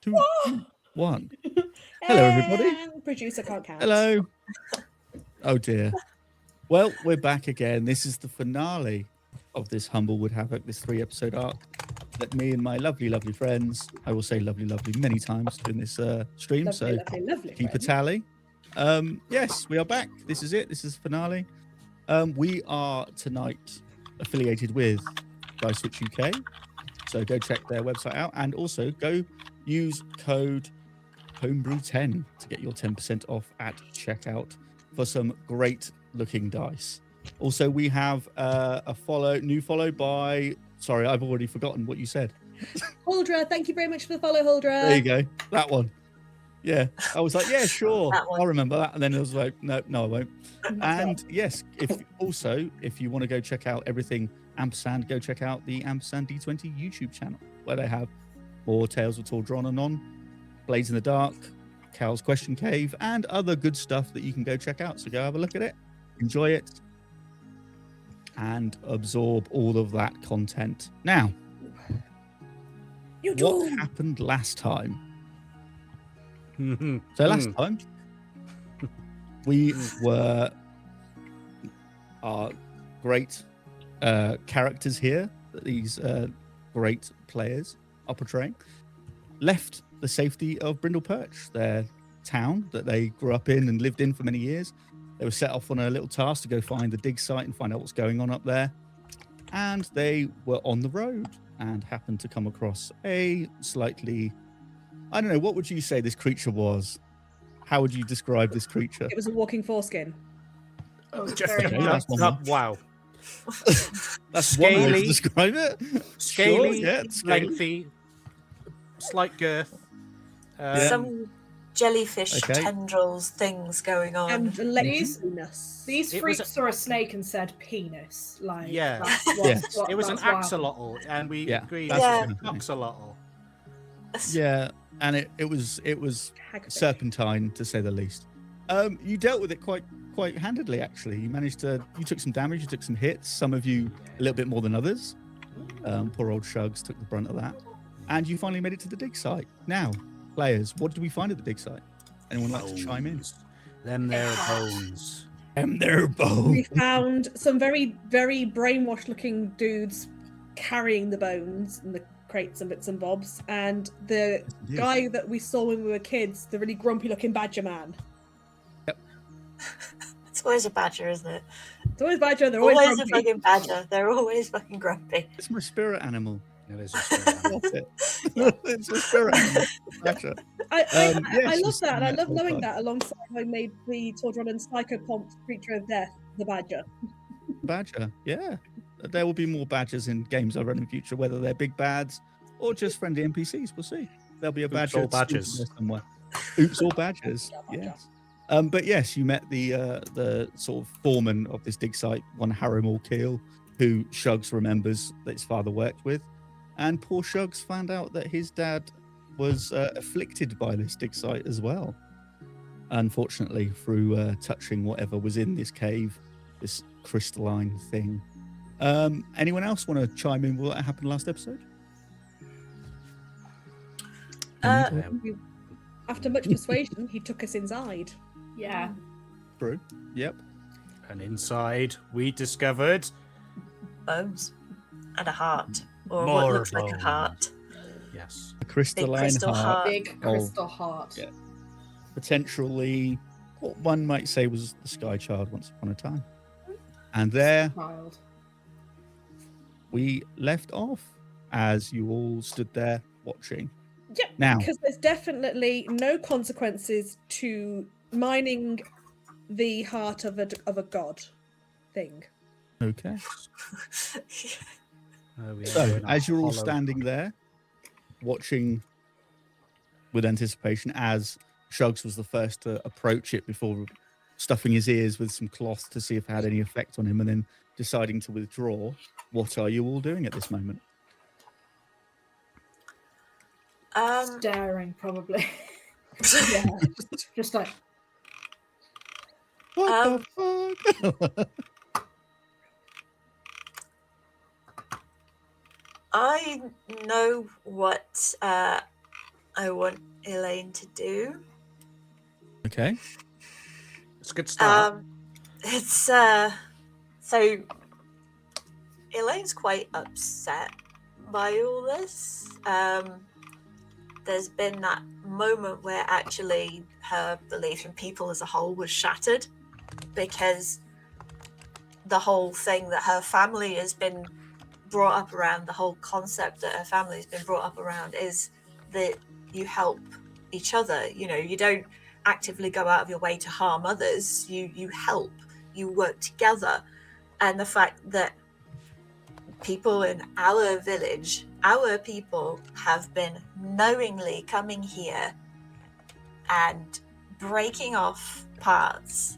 2, 1. Hello, everybody. And producer can't count. Hello. Oh, dear. Well, we're back again. This is the finale of this Humblewood Havoc, this 3-episode arc that me and my lovely, lovely friends, I will say lovely, lovely many times during this stream, Lovely, so lovely keep friend. a tally. Yes, we are back. This is it. This is the finale. We are tonight affiliated with Dice Switch UK, so go check their website out, and also go use code Homebrew10 to get your 10% off at checkout for some great looking dice. Also, we have a new follow by, sorry, I've already forgotten what you said. Huldra, thank you very much for the follow, Huldra. There you go. That one. Yeah. I was like, yeah, sure. I'll remember that. And then I was like, no, I won't. And yes, if you want to go check out everything Ampersand, go check out the Ampersand D20 YouTube channel, where they have more Tales of Tordron and On, Blades in the Dark, Cal's Question Cave, and other good stuff that you can go check out. So go have a look at it, enjoy it, and absorb all of that content. Now, what happened last time? So last time, we were our great characters here, that these great players are portraying, left the safety of Brindle Perch, their town that they grew up in and lived in for many years. They were set off on a little task to go find the dig site and find out what's going on up there. And they were on the road and happened to come across a slightly, I don't know, what would you say this creature was? How would you describe this creature? It was a walking foreskin. Oh, Wow. That's scaly, one way to describe it. Scaly, sure, yeah, lengthy, slight girth. Some jellyfish tendrils things going on. And these freaks saw a snake and said penis. Like, yeah, it was an axolotl, and we agreed an axolotl. Yeah, and it was serpentine, to say the least. You dealt with it quite handedly, actually. You took some damage, you took some hits, some of you a little bit more than others. Poor old Shugs took the brunt of that. And you finally made it to the dig site. Now, players, what did we find at the dig site? Anyone like to chime in? Them there bones. Them there bones. We found some very, very brainwashed looking dudes carrying the bones and the crates and bits and bobs. And the guy that we saw when we were kids, the really grumpy looking badger man. Yep. It's always a badger, isn't it? It's always badger. They're always always a fucking badger. They're always fucking grumpy. It's my spirit animal. It is a spirit animal. It's a spirit animal. Badger. I love that, and I love knowing that alongside how I made the Tordron and Psychopomp creature of death, the badger. Badger, yeah. There will be more badgers in games I run in future, whether they're big bads or just friendly NPCs. We'll see. There'll be a badger or badgers somewhere. Oops, or badgers. Yes. But yes, you met the sort of foreman of this dig site, one Harrimal Keel, who Shugs remembers that his father worked with. And poor Shugs found out that his dad was afflicted by this dig site as well. Unfortunately, through touching whatever was in this cave, this crystalline thing. Anyone else want to chime in with what happened last episode? After much persuasion, he took us inside. Yeah. True. Yep. And inside, we discovered bones and a heart, or more what looks bones. like a heart. Yes. A crystalline crystal heart. Big crystal heart. Yeah. Potentially, what one might say was the Sky Child once upon a time. And there we left off as you all stood there watching. Yeah, now, because there's definitely no consequences to mining the heart of a god thing. Okay. So, as you're all standing there, watching with anticipation, as Shugs was the first to approach it before stuffing his ears with some cloth to see if it had any effect on him, and then deciding to withdraw, what are you all doing at this moment? Staring, probably. Yeah, just like. What the fuck? I know what I want Elaine to do. Okay. It's a good start. It's so Elaine's quite upset by all this. There's been that moment where actually her belief in people as a whole was shattered, because the whole thing that her family has been brought up around, the whole concept that her family has been brought up around, is that you help each other. You know, you don't actively go out of your way to harm others. You help, you work together. And the fact that people in our village, our people, have been knowingly coming here and breaking off parts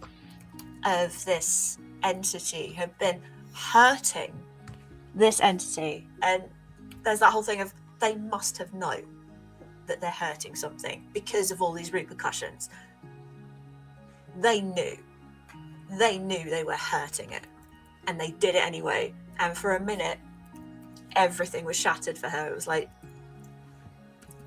of this entity, have been hurting this entity. And there's that whole thing of they must have known that they're hurting something because of all these repercussions. They knew they were hurting it, and they did it anyway. And for a minute, everything was shattered for her. It was like,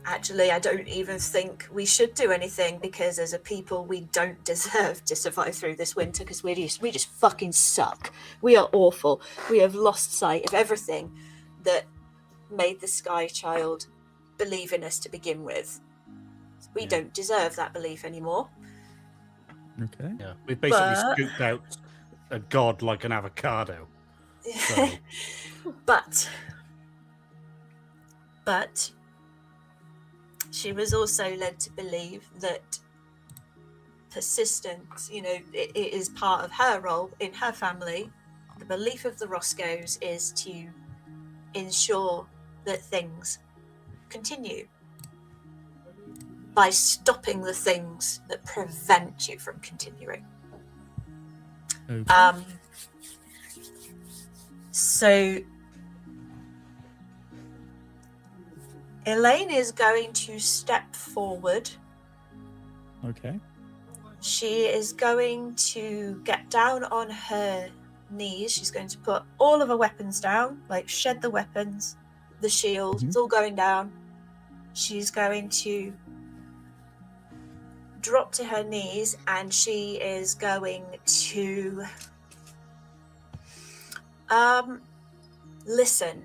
actually, I don't even think we should do anything, because as a people, we don't deserve to survive through this winter, because we just fucking suck. We are awful. We have lost sight of everything that made the Sky Child believe in us to begin with. We don't deserve that belief anymore. Okay. Yeah, we've basically scooped out a god like an avocado. So. But she was also led to believe that persistence, you know, it is part of her role in her family. The belief of the Roscoes is to ensure that things continue by stopping the things that prevent you from continuing. Okay. So Elaine is going to step forward. Okay. She is going to get down on her knees. She's going to put all of her weapons down, like shed the weapons, the shield, it's all going down. She's going to drop to her knees, and she is going to listen.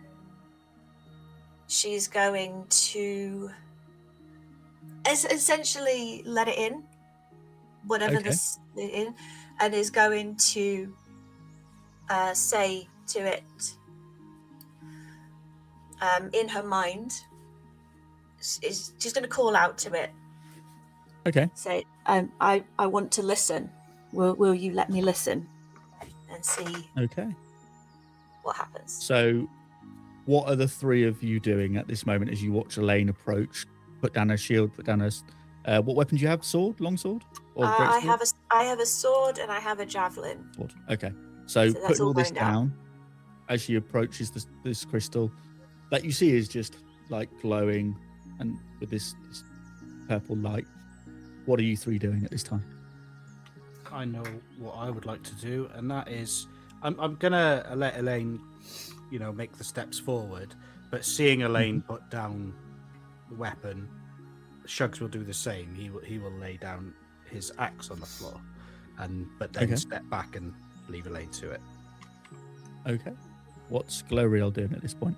She's going to essentially let it in, whatever this is in, and is going to say to it in her mind. She's going to call out to it. Okay. Say, I want to listen. Will you let me listen and see what happens? So what are the three of you doing at this moment as you watch Elaine approach, put down her shield, put down her... what weapon do you have? Sword? Long sword? Or great sword? I have a sword and I have a javelin. Sword. Okay. So putting all this down, as she approaches this crystal, that you see is just like glowing and with this purple light. What are you three doing at this time? I know what I would like to do, and that is, I'm gonna let Elaine, you know, make the steps forward. But seeing Elaine put down the weapon, Shugs will do the same. He will lay down his axe on the floor, but then step back and leave Elaine to it. Okay. What's Gloriel doing at this point?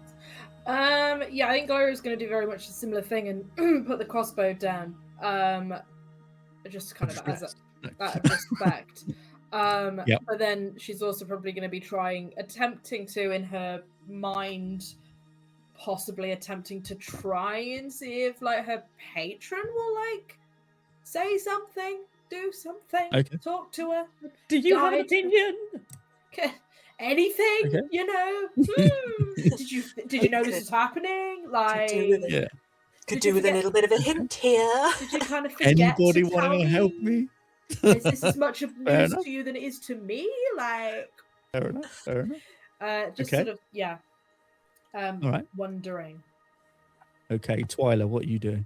Yeah, I think Gloria's going to do very much a similar thing and put the crossbow down. Just kind of as out of respect. But then she's also probably going to be attempting to, in her mind, possibly attempting to try and see if, like, her patron will, like, say something, do something, talk to her. Do you have an opinion? Anything, you know? Did you know this was happening? Like, could do with a little bit of a hint here. Did you kind of forget? Anybody want to help me? Is this as much of news to you than it is to me? Like, fair enough. Just sort of, all right. Wondering. Okay, Twyla, what are you doing?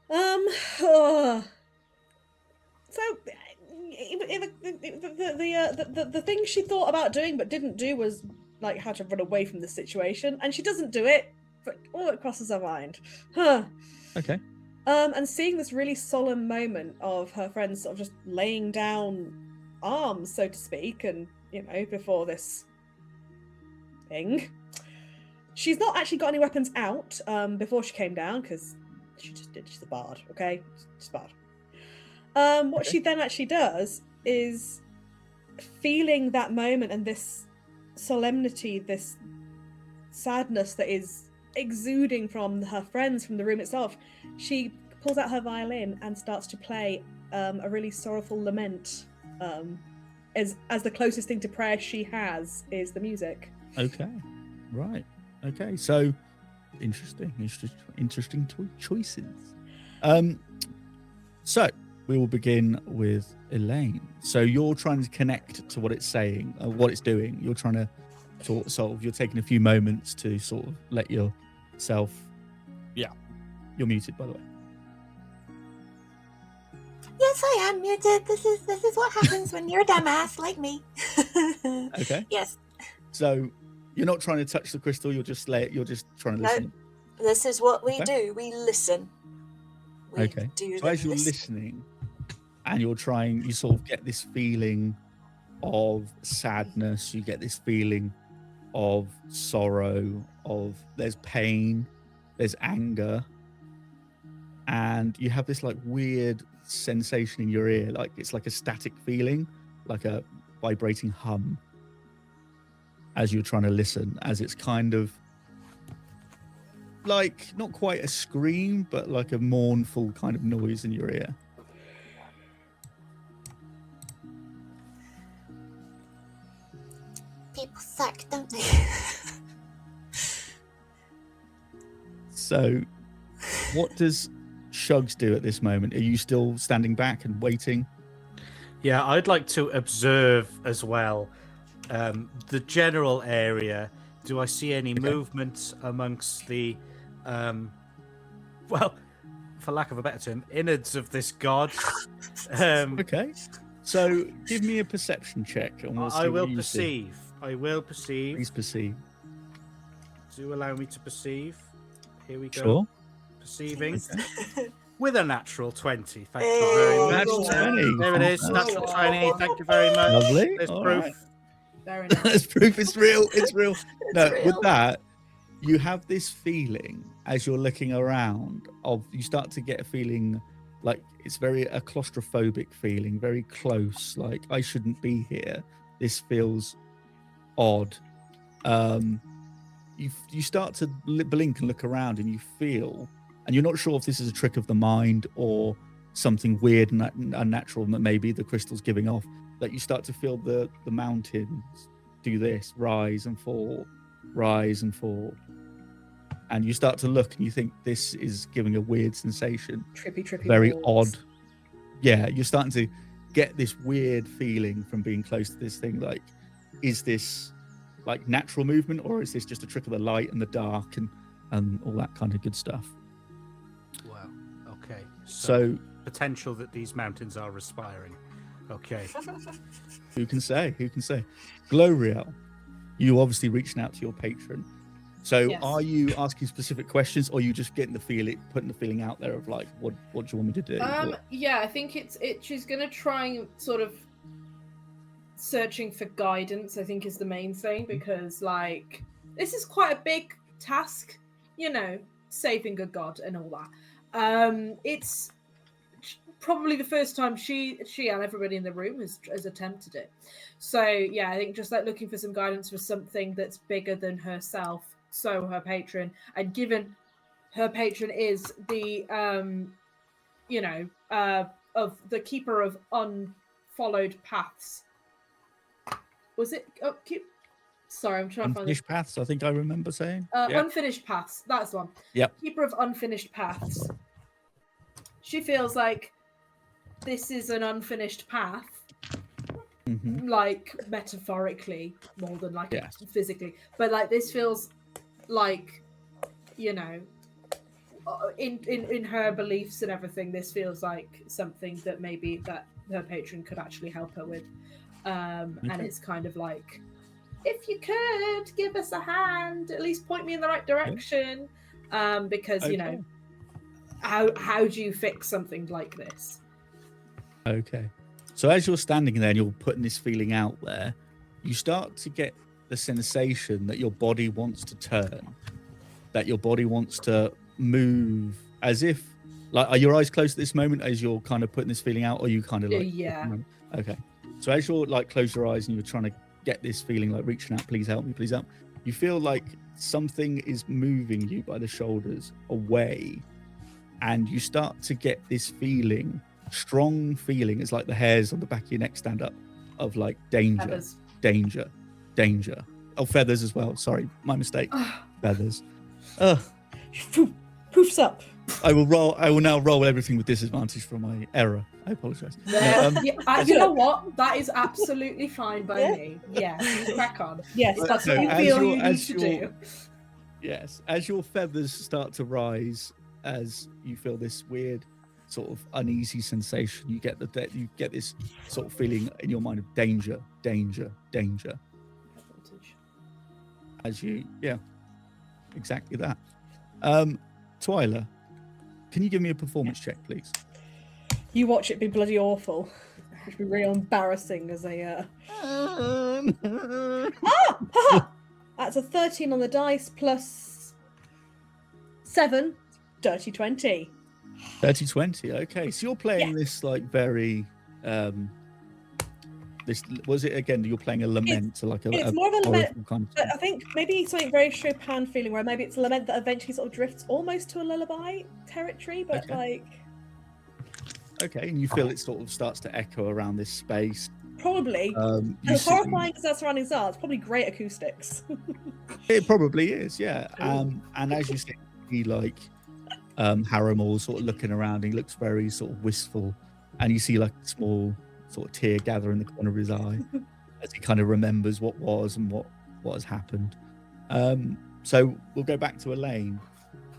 So the thing she thought about doing but didn't do was like how to run away from the situation, and she doesn't do it but all that crosses her mind. Huh. Okay. And seeing this really solemn moment of her friends sort of just laying down arms, so to speak, and before this thing. She's not actually got any weapons out before she came down, because she just did. She's a bard, okay? She's a bard. What she then actually does is, feeling that moment and this solemnity, this sadness that is exuding from her friends, from the room itself, she pulls out her violin and starts to play a really sorrowful lament. As the closest thing to prayer she has is the music. Okay, right. Okay, so interesting choices. So we will begin with Elaine. So you're trying to connect to what it's saying, what it's doing. You're trying to sort of, you're taking a few moments to sort of let yourself. Yeah, you're muted, by the way. Yes, I am muted. This is what happens when you're a dumbass like me. Okay. Yes. So you're not trying to touch the crystal. You're just trying to listen. No, this is what we do. We listen. We do So as you're listening, and you sort of get this feeling of sadness. You get this feeling of sorrow. There's pain. There's anger. And you have this like weird sensation in your ear, like it's like a static feeling, like a vibrating hum as you're trying to listen, as it's kind of like not quite a scream, but like a mournful kind of noise in your ear. People suck, don't they? So what does Shugs do at this moment? Are you still standing back and waiting? Yeah, I'd like to observe as well the general area. Do I see any movement amongst the, well, for lack of a better term, innards of this god? Okay. So give me a perception check. And we'll see I will what you see. perceive. I will perceive. Please perceive. Do allow me to perceive. Here we go. Sure. Perceiving. Okay. With a natural 20. Thank you very much. Natural 20. There it is. Natural 20. Thank you very much. Lovely. There's All proof. right. Very nice. There's proof. It's real. It's real. No, real. with that, you have this feeling as you're looking around you start to get a feeling like it's a claustrophobic feeling, very close. Like, I shouldn't be here. This feels odd. You start to blink and look around, and you feel, and you're not sure if this is a trick of the mind or something weird and unnatural that maybe the crystal's giving off, that you start to feel the mountains do this, rise and fall, and you start to look and you think this is giving a weird sensation, Trippy very walls. odd. Yeah, you're starting to get this weird feeling from being close to this thing. Like, is this like natural movement, or is this just a trick of the light and the dark and all that kind of good stuff? Wow. Okay. So potential that these mountains are respiring. Okay. who can say? Gloriel, you obviously reaching out to your patron. So Yes. Are you asking specific questions, or are you just getting putting the feeling out there of like, what do you want me to do? Yeah, I think she's gonna try and sort of searching for guidance, I think, is the main thing, because like this is quite a big task, saving a god and all that. It's probably the first time she and everybody in the room has attempted it. So yeah, I think just like looking for some guidance for something that's bigger than herself, so her patron, and given her patron is the of the keeper of unfollowed paths. Was it? Oh, sorry, I'm trying to find Unfinished paths, I think I remember saying. Unfinished paths. That's the one. Yep. Keeper of unfinished paths. She feels like this is an unfinished path, like metaphorically more than like physically. But like this feels like, in her beliefs and everything, this feels like something that maybe that her patron could actually help her with. And it's kind of like if you could give us a hand, at least point me in the right direction, because you know, how do you fix something like this? Okay. So as you're standing there and you're putting this feeling out there, you start to get the sensation that your body wants to turn, that your body wants to move, as if, like, are your eyes closed at this moment as you're kind of putting this feeling out, or are you kind of like, yeah. Okay. So as you're like close your eyes and you're trying to get this feeling, like reaching out, please help me, please help. You feel like something is moving you by the shoulders away, and you start to get this feeling, strong feeling. It's like the hairs on the back of your neck stand up, of like danger, Feathers. danger, danger. Oh, feathers as well. Sorry, my mistake. Feathers. Poofs up. I will now roll everything with disadvantage for my error. I apologize. You know what? That is absolutely fine by me. Yeah, crack on. Yes, that's what you feel you need to do. Yes, as your feathers start to rise, as you feel this weird sort of uneasy sensation, you get this sort of feeling in your mind of danger, danger, danger. As you, exactly that. Twyla, can you give me a performance check, please? You watch it be bloody awful. Which would be real embarrassing as a. That's a 13 on the dice plus 7, dirty 20. Dirty 20. Okay, so you're playing this like very. This was it again? You're playing a lament, it's more of a lament. Kind of but I think maybe something very Chopin feeling, where maybe it's a lament that eventually sort of drifts almost to a lullaby territory, but Okay, and you feel it sort of starts to echo around this space. Probably. As horrifying as our surroundings are, it's probably great acoustics. It probably is, yeah. And as you see, like Harrimal sort of looking around, he looks very sort of wistful, and you see like a small sort of tear gather in the corner of his eye as he kind of remembers what was and what has happened. So we'll go back to Elaine.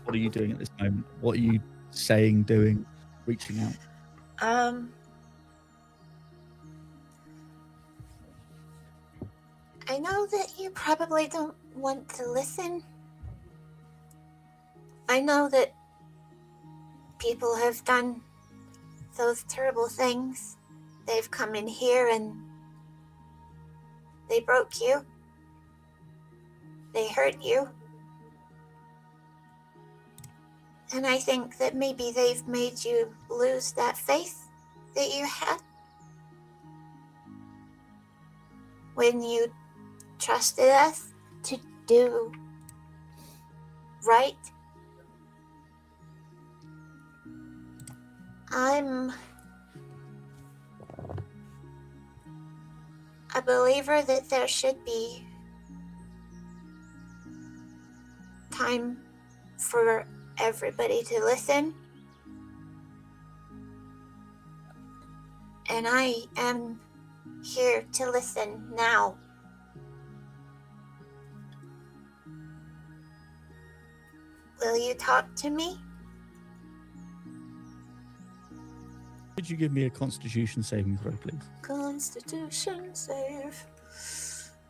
What are you doing at this moment? What are you saying, doing, reaching out? I know that you probably don't want to listen. I know that people have done those terrible things. They've come in here and they broke you. They hurt you. And I think that maybe they've made you lose that faith that you had when you trusted us to do right. I'm a believer that there should be time for everybody to listen. And I am here to listen now. Will you talk to me? Could you give me a Constitution saving throw, please? Constitution save.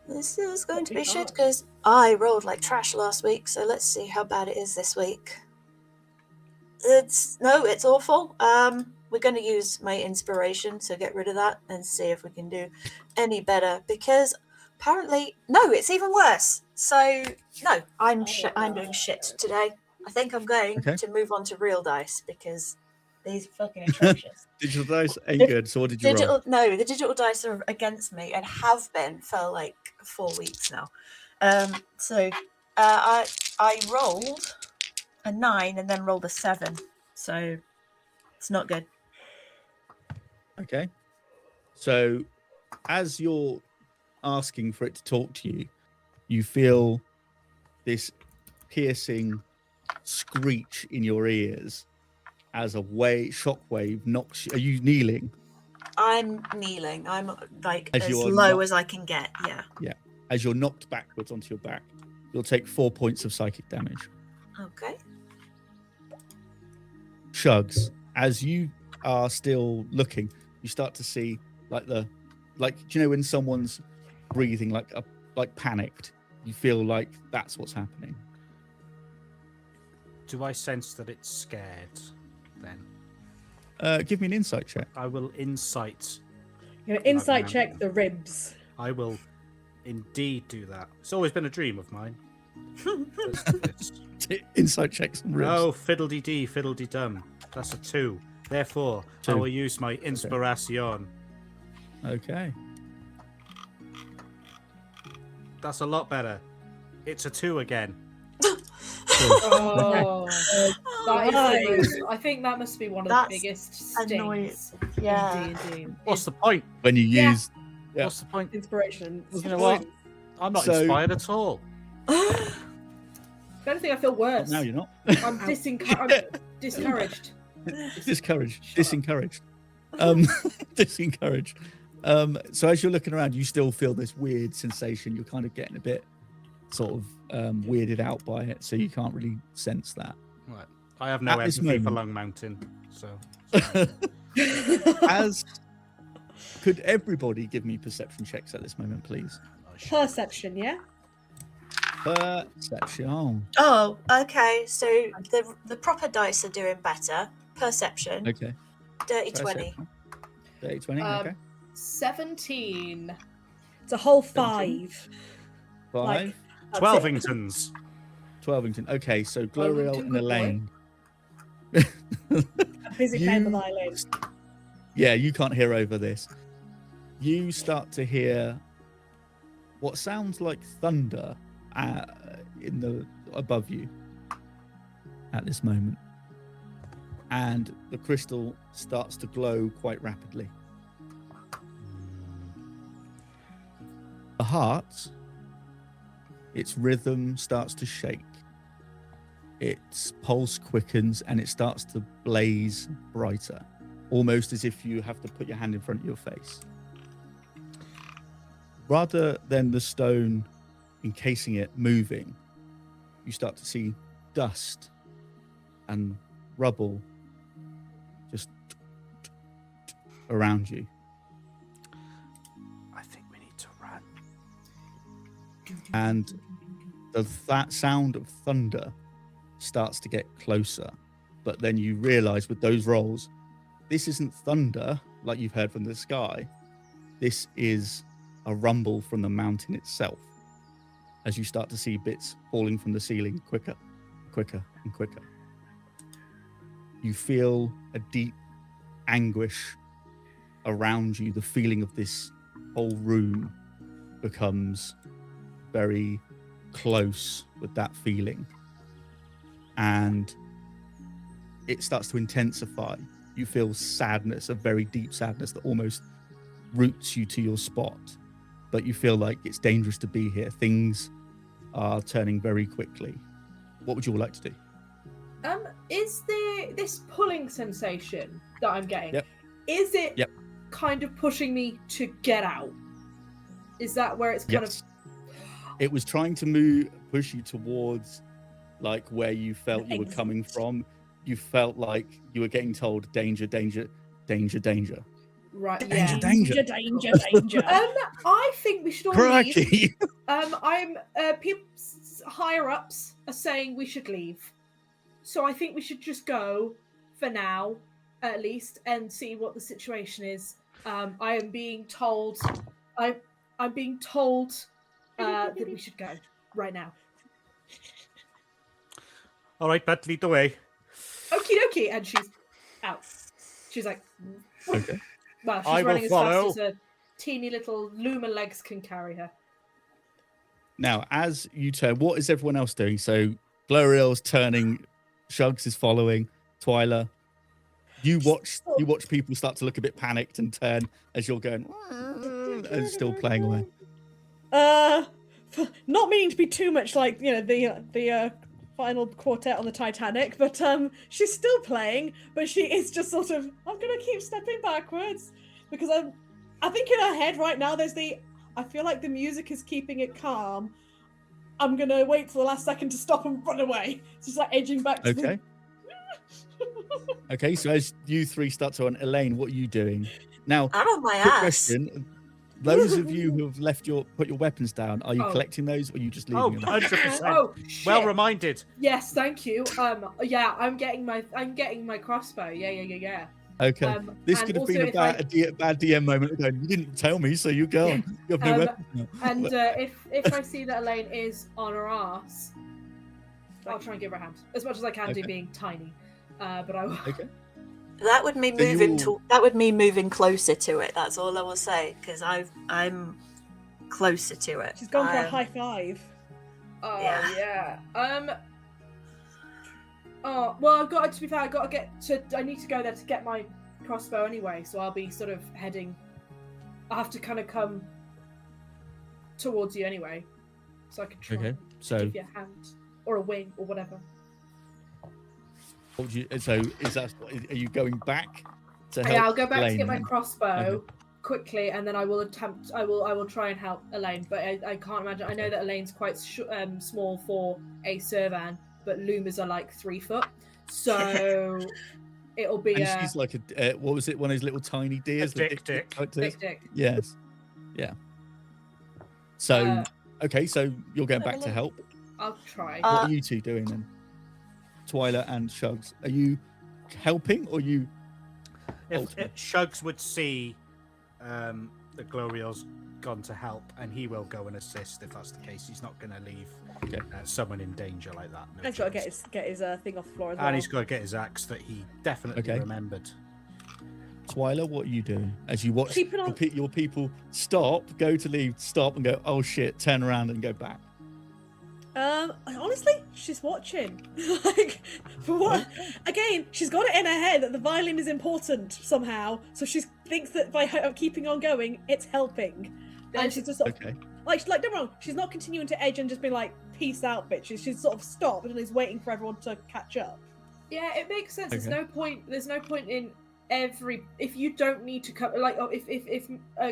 This is going to be shit because I rolled like trash last week, so let's see how bad it is this week. It's awful. We're going to use my inspiration to get rid of that and see if we can do any better, because apparently, no, it's even worse. So, no, I'm doing shit today. I think I'm going to move on to real dice because these are fucking atrocious. Digital dice ain't good, so what did you roll? No, the digital dice are against me and have been for like 4 weeks now. So I rolled a 9 and then rolled a 7. So it's not good. Okay. So as you're asking for it to talk to you, you feel this piercing screech in your ears as a shockwave knocks you. Are you kneeling? I'm kneeling. I'm like as low as I can get. Yeah. Yeah. As you're knocked backwards onto your back, you'll take 4 points of psychic damage. Okay. Shugs. As you are still looking, you start to see do you know when someone's breathing like like panicked. You feel like that's what's happening. Do I sense that it's scared then? Give me an insight check. I will insight. You're gonna insight Mountain. check the ribs. I will indeed do that. It's always been a dream of mine. Insight checks and ribs. No, fiddle-dee-dee, fiddle-dee-dum. That's a 2. Therefore, I 2. will use my inspiration. Okay. That's a lot better. It's a 2 again. Oh, that is Right. the most, I think that must be one of That's the biggest annoying. stings Yeah. in D&D. What's the point? When you Yeah. use Yeah. What's the point? Inspiration. You know what? I'm not So- inspired at all. If anything, I feel worse. now you're not. I'm discouraged. Discouraged. Shut up. Disencouraged. Disencouraged. So as you're looking around, you still feel this weird sensation. You're kind of getting a bit sort of weirded out by it, so you can't really sense that. Right. I have no At this empathy for moment- Lung Mountain, so. As could everybody give me perception checks at this moment, please? Perception, yeah? Perception. Oh, okay. So the proper dice are doing better. Perception. Okay. Dirty 20. Dirty 20, okay. 17. It's a whole 17. 5. 5. Like, that's it. 12ingtons. 12ington. Okay, so Gloriel Wellington, and good boy. Elaine. Busy playing the You- violin. Yeah, you can't hear over this. You start to hear what sounds like thunder in the above you at this moment, and the crystal starts to glow quite rapidly. The heart, its rhythm starts to shake. Its pulse quickens and it starts to blaze brighter, almost as if you have to put your hand in front of your face. Rather than the stone encasing it moving, you start to see dust and rubble just around you. I think we need to run. And that sound of thunder starts to get closer, but then you realize with those rolls, this isn't thunder like you've heard from the sky. This is a rumble from the mountain itself, as you start to see bits falling from the ceiling quicker and quicker. You feel a deep anguish around you. The feeling of this whole room becomes very close with that feeling, and it starts to intensify. You feel sadness, a very deep sadness that almost roots you to your spot, but you feel like it's dangerous to be here. Things are turning very quickly. What would you all like to do? Is this pulling sensation that I'm getting? Yep. Is it Yep. kind of pushing me to get out? Is that where it's kind Yes. It was trying to push you towards like where you felt you were coming from. You felt like you were getting told danger, danger, danger, danger. of right? Danger, Yeah. danger. Danger. I think we should all leave. Crikey. I'm people higher ups are saying we should leave, so I think we should just go for now, at least, and see what the situation is. I am being told, I'm being told that we should go right now. All right, Beth, lead the way. Okie dokie, and she's out. She's like, Okay. well, I she's will running as follow. fast as her teeny little Luma legs can carry her. Now, as you turn, what is everyone else doing? So Gloriel's turning, Shugs is following, Twyla. You watch people start to look a bit panicked and turn as you're going and still playing away. Not meaning to be too much like, you know, the final quartet on the Titanic, but she's still playing, but she is just sort of, I'm gonna keep stepping backwards because I think in her head right now I feel like the music is keeping it calm. I'm gonna wait till the last second to stop and run away. It's just like edging back to Okay. Okay, so as you three start to run, Elaine, what are you doing? Now, I'm on my quick ass. question. those of you who have put your weapons down, are you Oh. collecting those, or are you just Oh, leaving them? 100%. Oh, shit. Well reminded. Yes, thank you. Yeah, I'm getting my crossbow. Yeah. Okay. This and could have also been a if bad DM moment ago. You didn't tell me, so you go on. You have no weapons now. And if I see that Elaine is on her ass, I'll try and give her a hand as much as I can do, being tiny. But I will. Okay. That would mean moving closer to it. That's all I will say, because I'm closer to it. She's gone for a high five. Oh Yeah. yeah. Oh well, I've got to be fair. I need to go there to get my crossbow anyway. So I'll be sort of heading. I have to kind of come towards you anyway, so I can try. Okay. And So give you a hand or a wing or whatever. are you going back to help? Yeah, I'll go back Elaine to get my then? crossbow quickly, and then I will try and help Elaine. But I can't imagine. I know that Elaine's quite small for a servan, but Loomis are like 3 foot, so it'll be. And she's like a what was it? One of those little tiny deers. Dick. Dick. Yes. Yeah. So okay, so you're going back to help. I'll try. What are you two doing then? Twyla and Shugs, are you helping or you? If Shugs would see that Glorio's gone to help, and he will go and assist if that's the case. He's not going to leave someone in danger like that. No He's got to chance. get his thing off the floor as well. And he's got to get his axe that he definitely remembered. Twyla, what are you doing as you watch Keeping on- your people go to leave, stop and go, oh shit, turn around and go back? Honestly, she's watching. Like, for what? Again, she's got it in her head that the violin is important somehow, so she thinks that by keeping on going, it's helping. And she's just sort of, like, don't get me wrong, she's not continuing to edge and just be like, peace out, bitches. She's sort of stopped and is waiting for everyone to catch up. Yeah, it makes sense. There's no point in if you don't need to come, like, if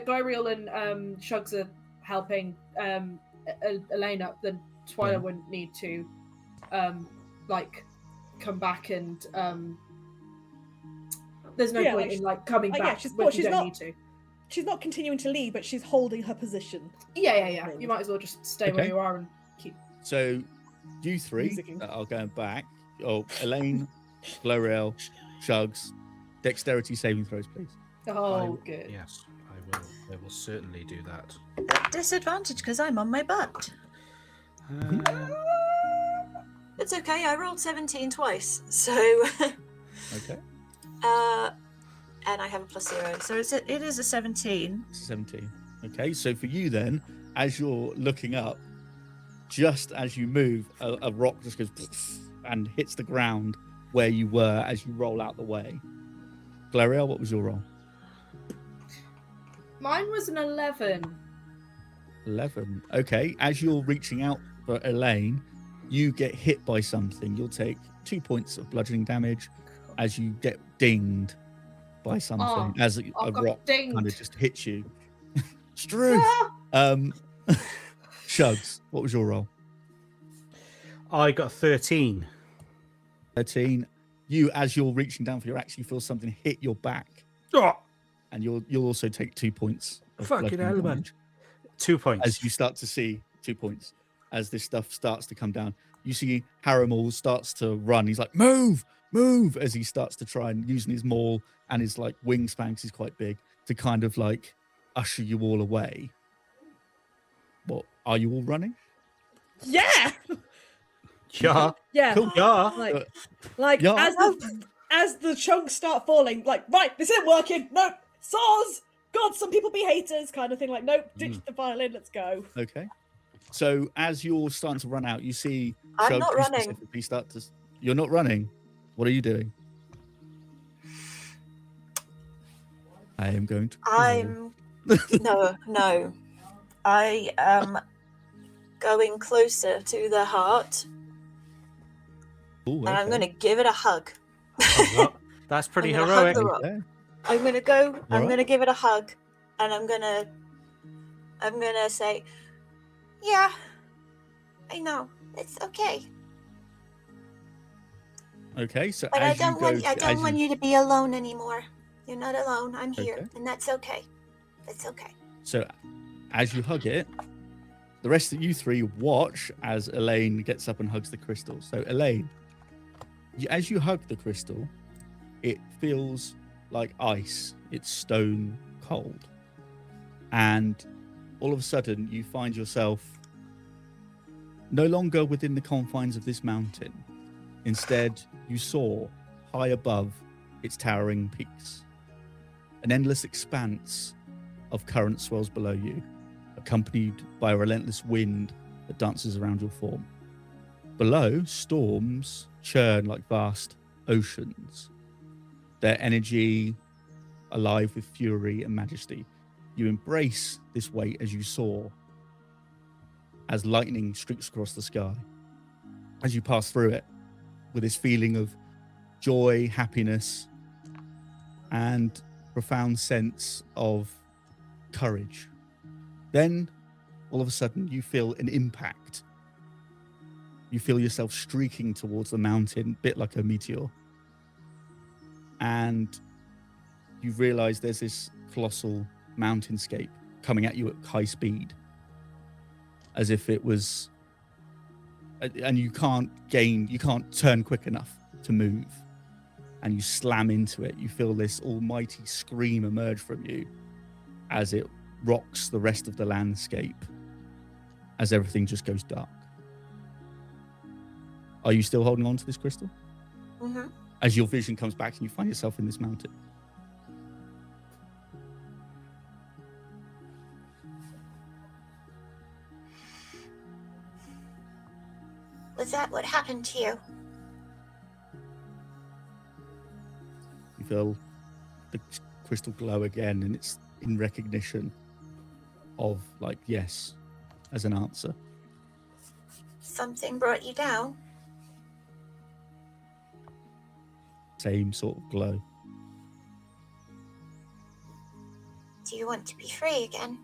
Gloriel and Shugs are helping Elaine up, then Twyla wouldn't need to like come back, and there's no point in like coming back when you don't need to. She's not continuing to leave, but she's holding her position. Yeah. You might as well just stay where you are and keep. So you three that are going back, Elaine, Gloriel, Shugs, dexterity saving throws, please. Oh, good. Yes, I will. I will certainly do that. At disadvantage because I'm on my butt. It's okay. I rolled 17 twice, so. Okay. And I have a +0, so it is a 17. 17. Okay, so for you then, as you're looking up, just as you move, a rock just goes and hits the ground where you were as you roll out the way. Gloriel, what was your roll? Mine was an 11. 11. Okay, as you're reaching out for Elaine, you get hit by something. You'll take 2 points of bludgeoning damage as you get dinged by something, as a rock kind of just hits you. Struth! Shugs, what was your roll? I got 13. 13. You, as you're reaching down for your axe, you feel something hit your back. And you'll also take 2 points of Fucking hell, man. damage. 2 points. As you start to see 2 points, as this stuff starts to come down, you see Harrimal starts to run. He's like, move, as he starts to try and using his maul and his like wingspan, 'cause he's quite big, to kind of like usher you all away. What, are you all running? Yeah. Yeah. Yeah. Cool. Yeah. Like Yeah. as the chunks start falling, like, right, this isn't working. Nope. Saws. God, some people be haters, kind of thing. Like, nope, ditch the violin, let's go. Okay. So as you're starting to run out, you see I'm Shug, not you running. specifically start to. You're not running. What are you doing? I am going to. No. I am going closer to the heart, Ooh, and I'm okay. going to give it a hug. That's pretty I'm gonna hug heroic. the rock. Okay. I'm going to go. I'm right. going to give it a hug, and I'm going to say, yeah, I know, it's okay. Okay, so But I as don't you go, want you to be alone anymore. You're not alone. I'm here, Okay. and that's okay. It's okay. So as you hug it, the rest of you three watch as Elaine gets up and hugs the crystal. So Elaine, as you hug the crystal, it feels like ice. It's stone cold. And all of a sudden, you find yourself no longer within the confines of this mountain. Instead, you soar high above its towering peaks. An endless expanse of current swells below you, accompanied by a relentless wind that dances around your form. Below, storms churn like vast oceans, their energy alive with fury and majesty. You embrace this weight as you soar, as lightning streaks across the sky. As you pass through it, with this feeling of joy, happiness, and profound sense of courage. Then, all of a sudden, you feel an impact. You feel yourself streaking towards the mountain, a bit like a meteor. And you realize there's this colossal mountainscape coming at you at high speed, as if it was, and you can't turn quick enough to move, and you slam into it. You feel this almighty scream emerge from you as it rocks the rest of the landscape, as everything just goes dark. Are you still holding on to this crystal? Mm-hmm. As your vision comes back and you find yourself in this mountain. Was that what happened to you? You feel the crystal glow again, and it's in recognition of, like, yes, as an answer. Something brought you down? Same sort of glow. Do you want to be free again?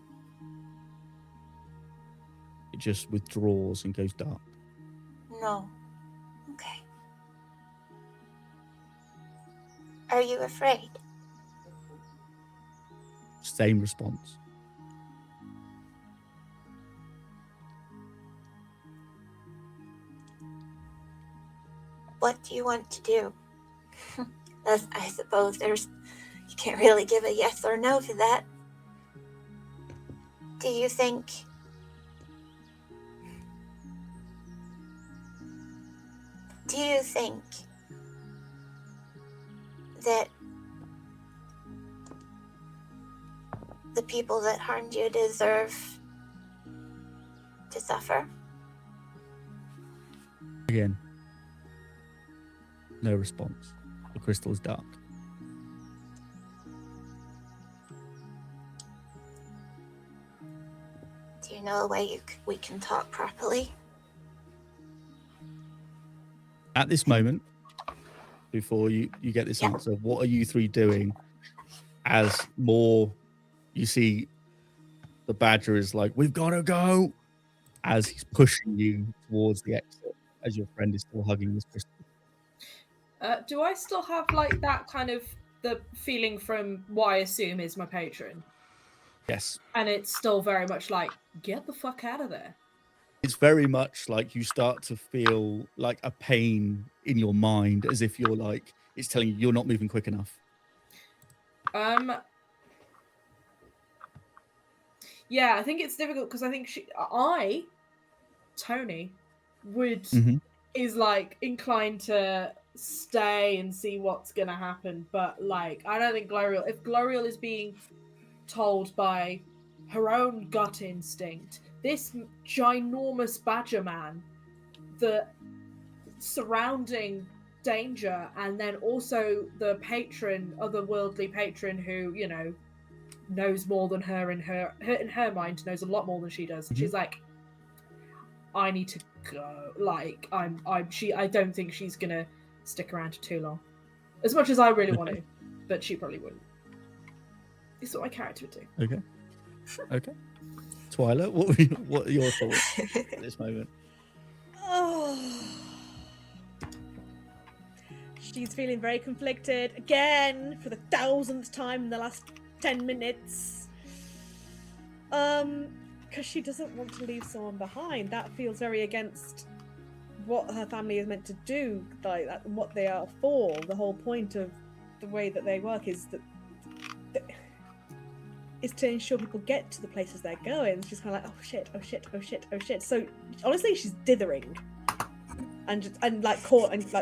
It just withdraws and goes dark. No. Okay. Are you afraid? Same response. What do you want to do? I suppose you can't really give a yes or no to that. Do you think that the people that harmed you deserve to suffer? Again, no response. The crystal is dark. Do you know a way we can talk properly? At this moment, before you get this answer, what are you three doing as more you see the badger is like, we've got to go, as he's pushing you towards the exit, as your friend is still hugging this crystal? Do I still have like that kind of the feeling from what I assume is my patron? Yes. And it's still very much like, get the fuck out of there. It's very much like you start to feel like a pain in your mind, as if you're like, it's telling you you're not moving quick enough. Yeah, I think it's difficult because I think Tony, is like inclined to stay and see what's gonna happen, but like I don't think if Gloriel is being told by her own gut instinct, this ginormous badger man, the surrounding danger, and then also the otherworldly patron who, you know, knows more than her in her mind, knows a lot more than she does. She's like, I need to go. Like, I don't think she's gonna stick around for too long. As much as I really want to, but she probably wouldn't. It's what my character would do. Okay. Twyla, what are your thoughts at this moment? Oh. She's feeling very conflicted again for the 1000th time in the last 10 minutes. Because she doesn't want to leave someone behind. That feels very against what her family is meant to do, like that, and what they are for. The whole point of the way that they work is is to ensure people get to the places they're going. She's kind of like, oh shit, oh shit, oh shit, oh shit. So honestly, she's dithering, and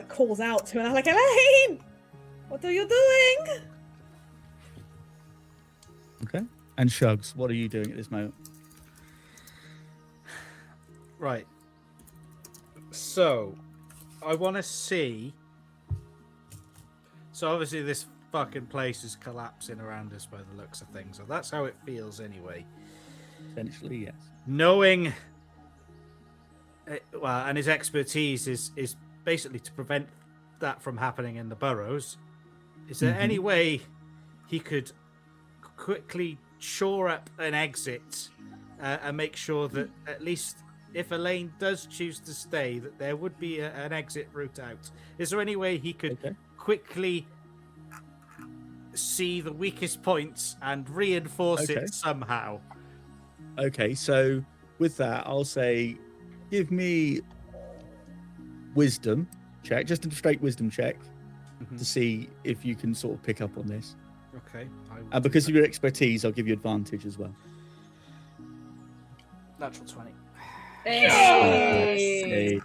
calls out to her, and I'm like, Elaine, what are you doing? Okay. And Shugs, what are you doing at this moment? Right. So, I want to see. So obviously this fucking place is collapsing around us by the looks of things. So that's how it feels anyway. Essentially, yes. Knowing, well, and his expertise is basically to prevent that from happening in the burrows. Is there any way he could quickly shore up an exit and make sure that at least if Elaine does choose to stay, that there would be an exit route out? Is there any way he could quickly see the weakest points and reinforce it somehow? Okay, so with that, I'll say, give me wisdom check, just a straight wisdom check, to see if you can sort of pick up on this. Okay. And because of your expertise, I'll give you advantage as well. Natural 20. Hey.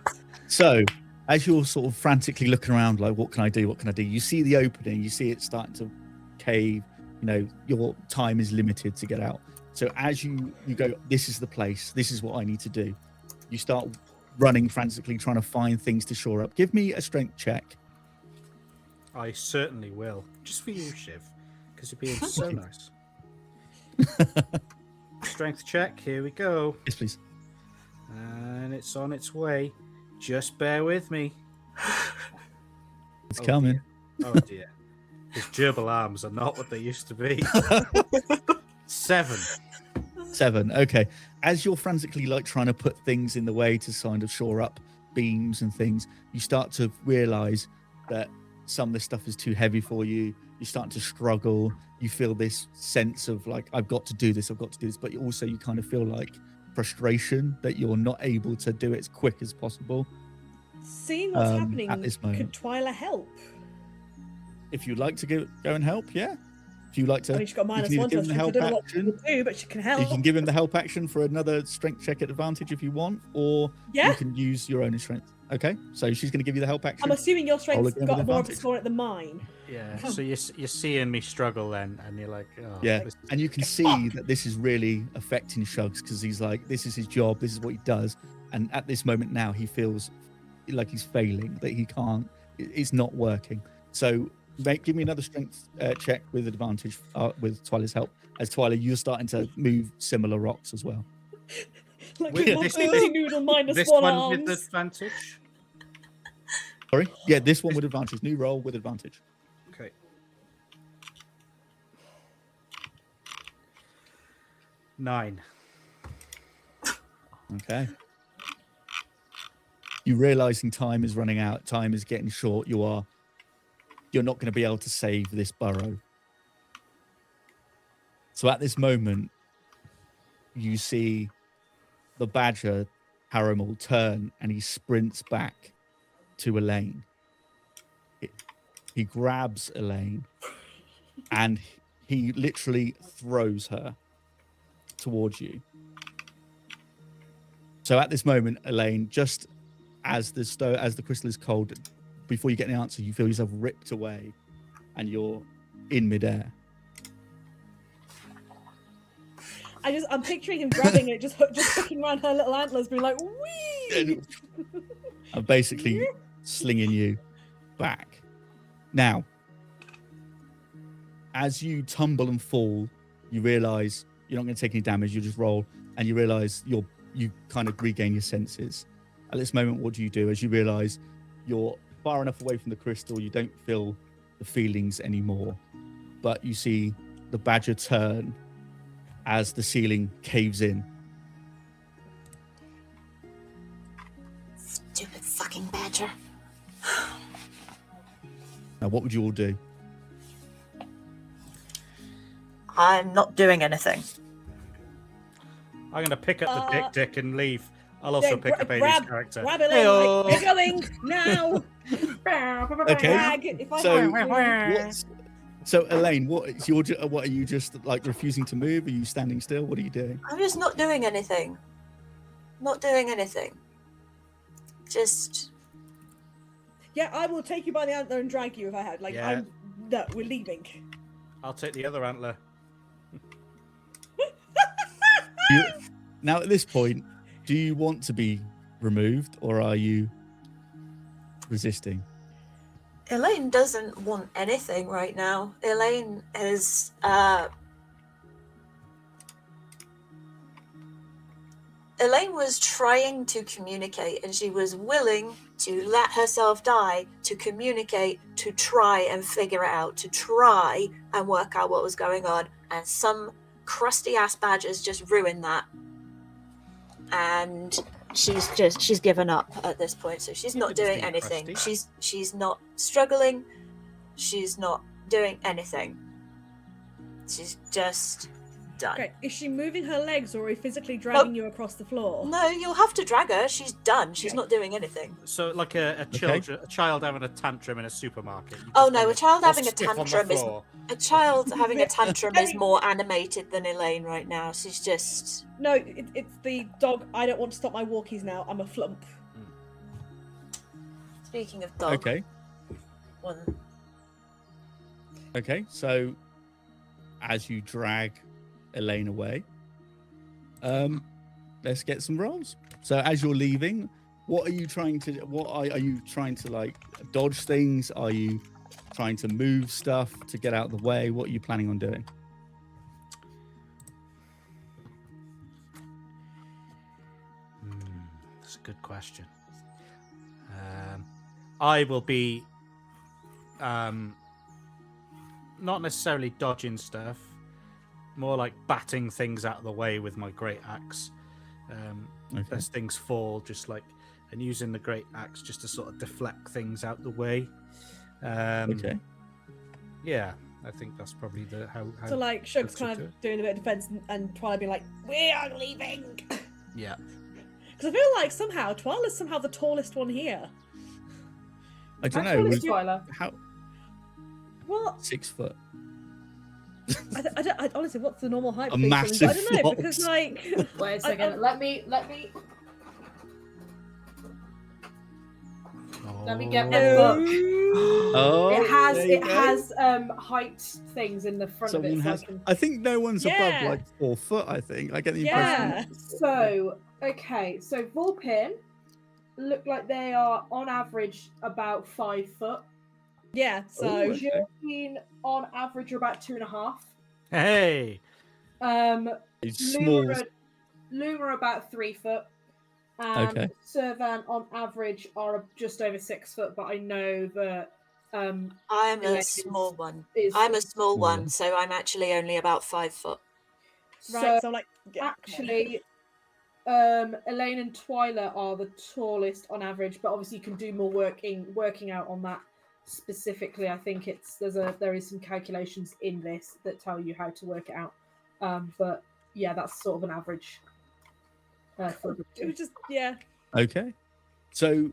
So, as you're sort of frantically looking around, like, what can I do? What can I do? You see the opening, you see it starting to cave. You know, your time is limited to get out. So as you go, this is the place. This is what I need to do. You start running frantically, trying to find things to shore up. Give me a strength check. I certainly will. Just for you, Shiv, because you're being so nice. Strength check. Here we go. Yes, please. And it's on its way. Just bear with me. It's coming. Dear. Oh dear. His gerbil arms are not what they used to be. 7. 7. Okay. As you're frantically trying to put things in the way to kind of shore up beams and things, you start to realize that some of this stuff is too heavy for you. You start to struggle. You feel this sense of like, I've got to do this. But also you kind of feel like frustration that you're not able to do it as quick as possible. Seeing what's happening, at this moment, could Twyla help? If you'd like to go and help, yeah. If you like to, she's got -1 to strength. I don't know what to do, but she can help. You can give him the help action for another strength check at advantage if you want, or you can use your own strength. Okay, so she's going to give you the help action. I'm assuming your strength's got more of a score than mine. Yeah, so you're seeing me struggle then, and you're like, oh. Yeah, and you can see that this is really affecting Shugs because he's like, this is his job, this is what he does, and at this moment now he feels like he's failing, that he can't, it's not working. So give me another strength check with advantage with Twyla's help, as Twyla, you're starting to move similar rocks as well. Like this noodle minus this one one arms. with advantage? Sorry? Yeah, this one with advantage. New roll with advantage. Okay. Nine. Okay. You realizing time is running out, time is getting short, you're not going to be able to save this burrow. So at this moment, you see the badger Harrimal turn and he sprints back to Elaine. He grabs Elaine and he literally throws her towards you. So at this moment, Elaine, just as the crystal is cold, before you get an answer, you feel yourself ripped away and you're in midair. I'm picturing him grabbing it, just hooking around her little antlers, being like, wee! I'm basically slinging you back. Now, as you tumble and fall, you realize you're not going to take any damage. You just roll, and you realize you kind of regain your senses. At this moment, what do you do? As you realize you're far enough away from the crystal, you don't feel the feelings anymore, but you see the badger turn as the ceiling caves in. Stupid fucking badger. Now, what would you all do? I'm not doing anything. I'm going to pick up the dick and leave. I'll also pick up Amy's character. Grab it, like, we're going now. Okay. So Elaine, what are you just like refusing to move? Are you standing still? What are you doing? I'm just not doing anything. Not doing anything. Just. Yeah, I will take you by the antler and drag you if I had. Like, Yeah. No, we're leaving. I'll take the other antler. Now, at this point, do you want to be removed or are you resisting? Elaine doesn't want anything right now. Elaine is. Elaine was trying to communicate, and she was willing to let herself die to communicate, to try and figure it out, to try and work out what was going on. And some crusty ass badgers just ruined that. And she's given up at this point, so she's not doing anything. She's not struggling. She's not doing anything. She's just done. Okay, is she moving her legs or are we physically dragging you across the floor? No, you'll have to drag her. She's done. She's not doing anything. So, like a child having a tantrum in a supermarket. Oh no, a child having a tantrum is more animated than Elaine right now. She's just. No, it's the dog. I don't want to stop my walkies now. I'm a flump. Speaking of dog. Okay. Okay, so as you drag Elaine away, let's get some rolls. So as you're leaving, what are you trying to like dodge things? Are you trying to move stuff to get out of the way? What are you planning on doing? That's a good question. I will be not necessarily dodging stuff, more like batting things out of the way with my great axe. As things fall, just like, and using the great axe just to sort of deflect things out the way. Okay. Yeah, I think that's probably how So like Shug's kind of doing a bit of defense and Twilight being like, "We are leaving." Yeah. Because I feel like Twyla's somehow the tallest one here. I don't know. Twyla. How? What? 6 foot. I honestly, what's the normal height? A massive I don't know fox. because like. Wait a second. Let me get my book. Oh, It has height things in the front of it. I think no one's above like 4 foot. I think I get the impression. Yeah. So Vulpin look like they are on average about 5 foot. Yeah. So Josephine on average are about 2.5. Hey. Luma are about 3 foot. And Servan on average are just over 6 foot, but I know that I'm a small one. I'm a small one, so I'm actually only about 5 foot. Right, so like actually Elaine and Twyla are the tallest on average, but obviously you can do more working out on that specifically. I think there is some calculations in this that tell you how to work it out. But yeah, that's sort of an average. It was just Okay. So,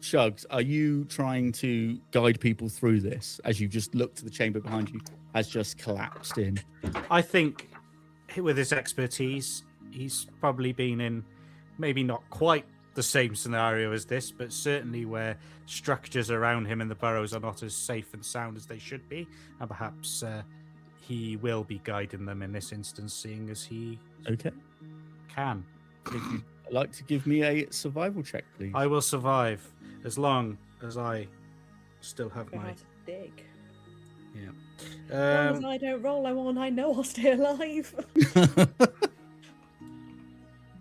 Shugs, are you trying to guide people through this as you just look to the chamber behind you has just collapsed in? I think with his expertise, he's probably been in maybe not quite the same scenario as this, but certainly where structures around him in the burrows are not as safe and sound as they should be. And perhaps he will be guiding them in this instance, seeing as he can. Would you like to give me a survival check, please? I will survive as long as I still have my dig. Yeah. As long as I don't roll, I know I'll stay alive.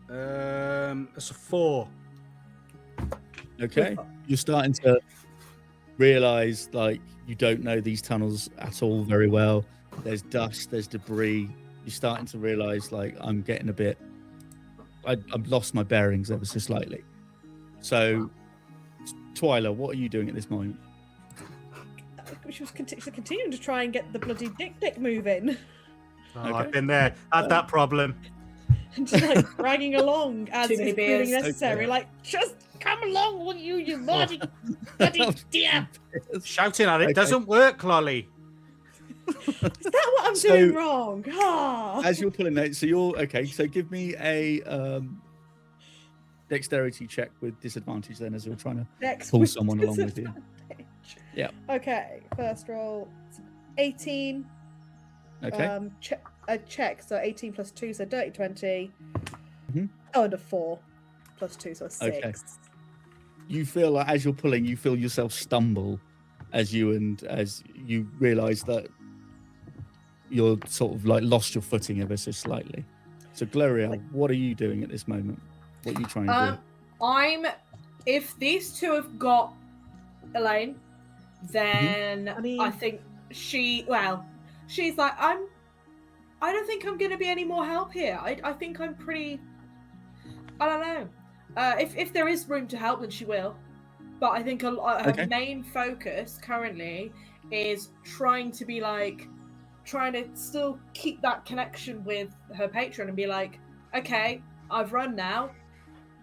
It's a 4. Okay. You're starting to realize like you don't know these tunnels at all very well. There's dust, there's debris. You're starting to realize like I'm getting a bit I've lost my bearings ever so slightly. So, Twyla, what are you doing at this moment? She was continuing to try and get the bloody dick moving. Oh, I've been there. Had that problem. and just like dragging along as Too many is proving beers. necessary. Okay. Like, just come along, will you bloody dear? Shouting at it Okay. doesn't work, Lolly. Is that what I'm So- doing wrong? Ah. As you're pulling that, so you're okay. So give me a dexterity check with disadvantage then, as you're trying to Next pull with someone along with you. disadvantage. Yeah. Okay, first roll, 18. Okay. A check, so 18 plus 2, so dirty 20. Mhm. Oh, and a 4 plus 2, so a 6. Okay. You feel like as you're pulling, you feel yourself stumble as you realise that you're sort of like lost your footing ever so slightly. So Gloria, what are you doing at this moment? What are you trying to do? If these two have got Elaine, then I mean- I think she's like, I don't think I'm going to be any more help here. I think I'm pretty, I don't know. If there is room to help, then she will. But I think her main focus currently is trying to still keep that connection with her patron and be like, okay, I've run now.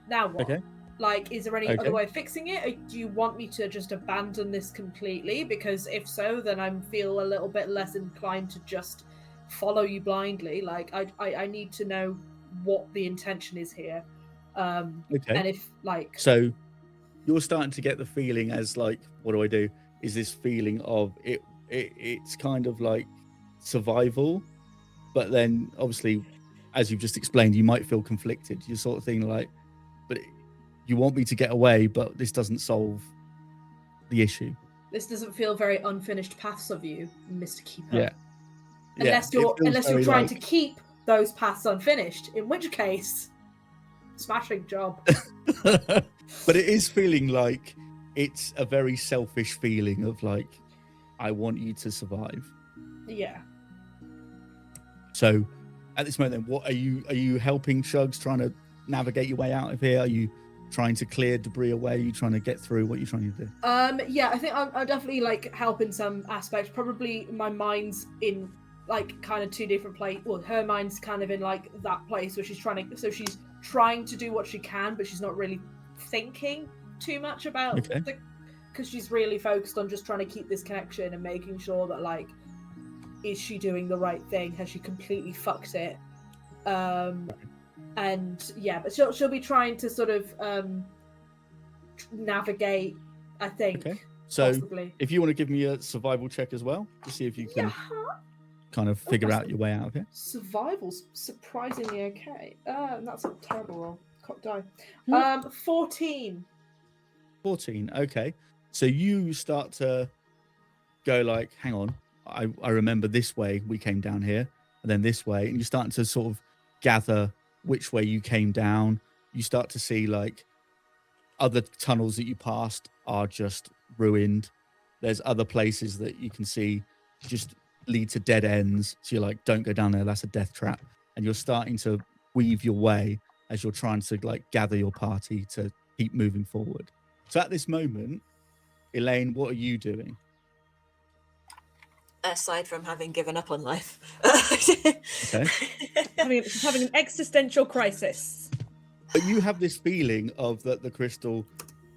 Now what? Okay. Like, is there any other way of fixing it? Or do you want me to just abandon this completely? Because if so, then I feel a little bit less inclined to just follow you blindly. Like, I need to know what the intention is here. Okay. And if, like... So you're starting to get the feeling as like, what do I do? Is this feeling of it's kind of like survival, but then obviously, as you've just explained, you might feel conflicted. You're sort of thinking like, but you want me to get away, but this doesn't solve the issue. This doesn't feel very unfinished paths of you, Mr. Keeper. Yeah. Unless you're trying to keep those paths unfinished, in which case, smashing job. But it is feeling like it's a very selfish feeling of like, I want you to survive. Yeah. So at this moment, then, what are you helping Shugs trying to navigate your way out of here? Are you trying to clear debris away? Are you trying to get through? What are you trying to do? Yeah, I think I'm definitely like help in some aspects. Probably my mind's in like kind of two different places. Well, her mind's kind of in like that place where she's trying to do what she can, but she's not really thinking too much about because she's really focused on just trying to keep this connection and making sure that like, is she doing the right thing? Has she completely fucked it? And yeah, but she'll be trying to sort of navigate, I think. Okay. So possibly. if you want to give me a survival check as well, to see if you can kind of figure out your way out of here. Survival's surprisingly okay. That's a terrible roll. Cock die. 14. 14. Okay. So you start to go like, hang on, I remember this way we came down here, and then this way, and you're starting to sort of gather which way you came down. You start to see like other tunnels that you passed are just ruined. There's other places that you can see just lead to dead ends. So you're like, don't go down there, that's a death trap. And you're starting to weave your way as you're trying to like gather your party to keep moving forward. So at this moment, Elaine, what are you doing? Aside from having given up on life. Okay. having an existential crisis. But you have this feeling of that the crystal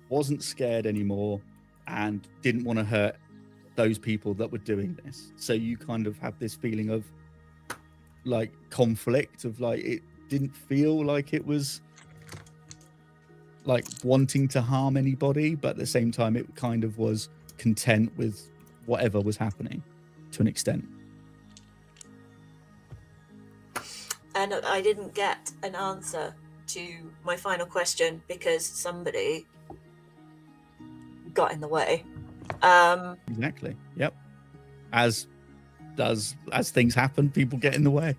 wasn't scared anymore and didn't want to hurt those people that were doing this. So you kind of have this feeling of like conflict of like, it didn't feel like it was like wanting to harm anybody, but at the same time, it kind of was content with whatever was happening to an extent. And I didn't get an answer to my final question because somebody got in the way. Exactly. Yep. As things happen, people get in the way.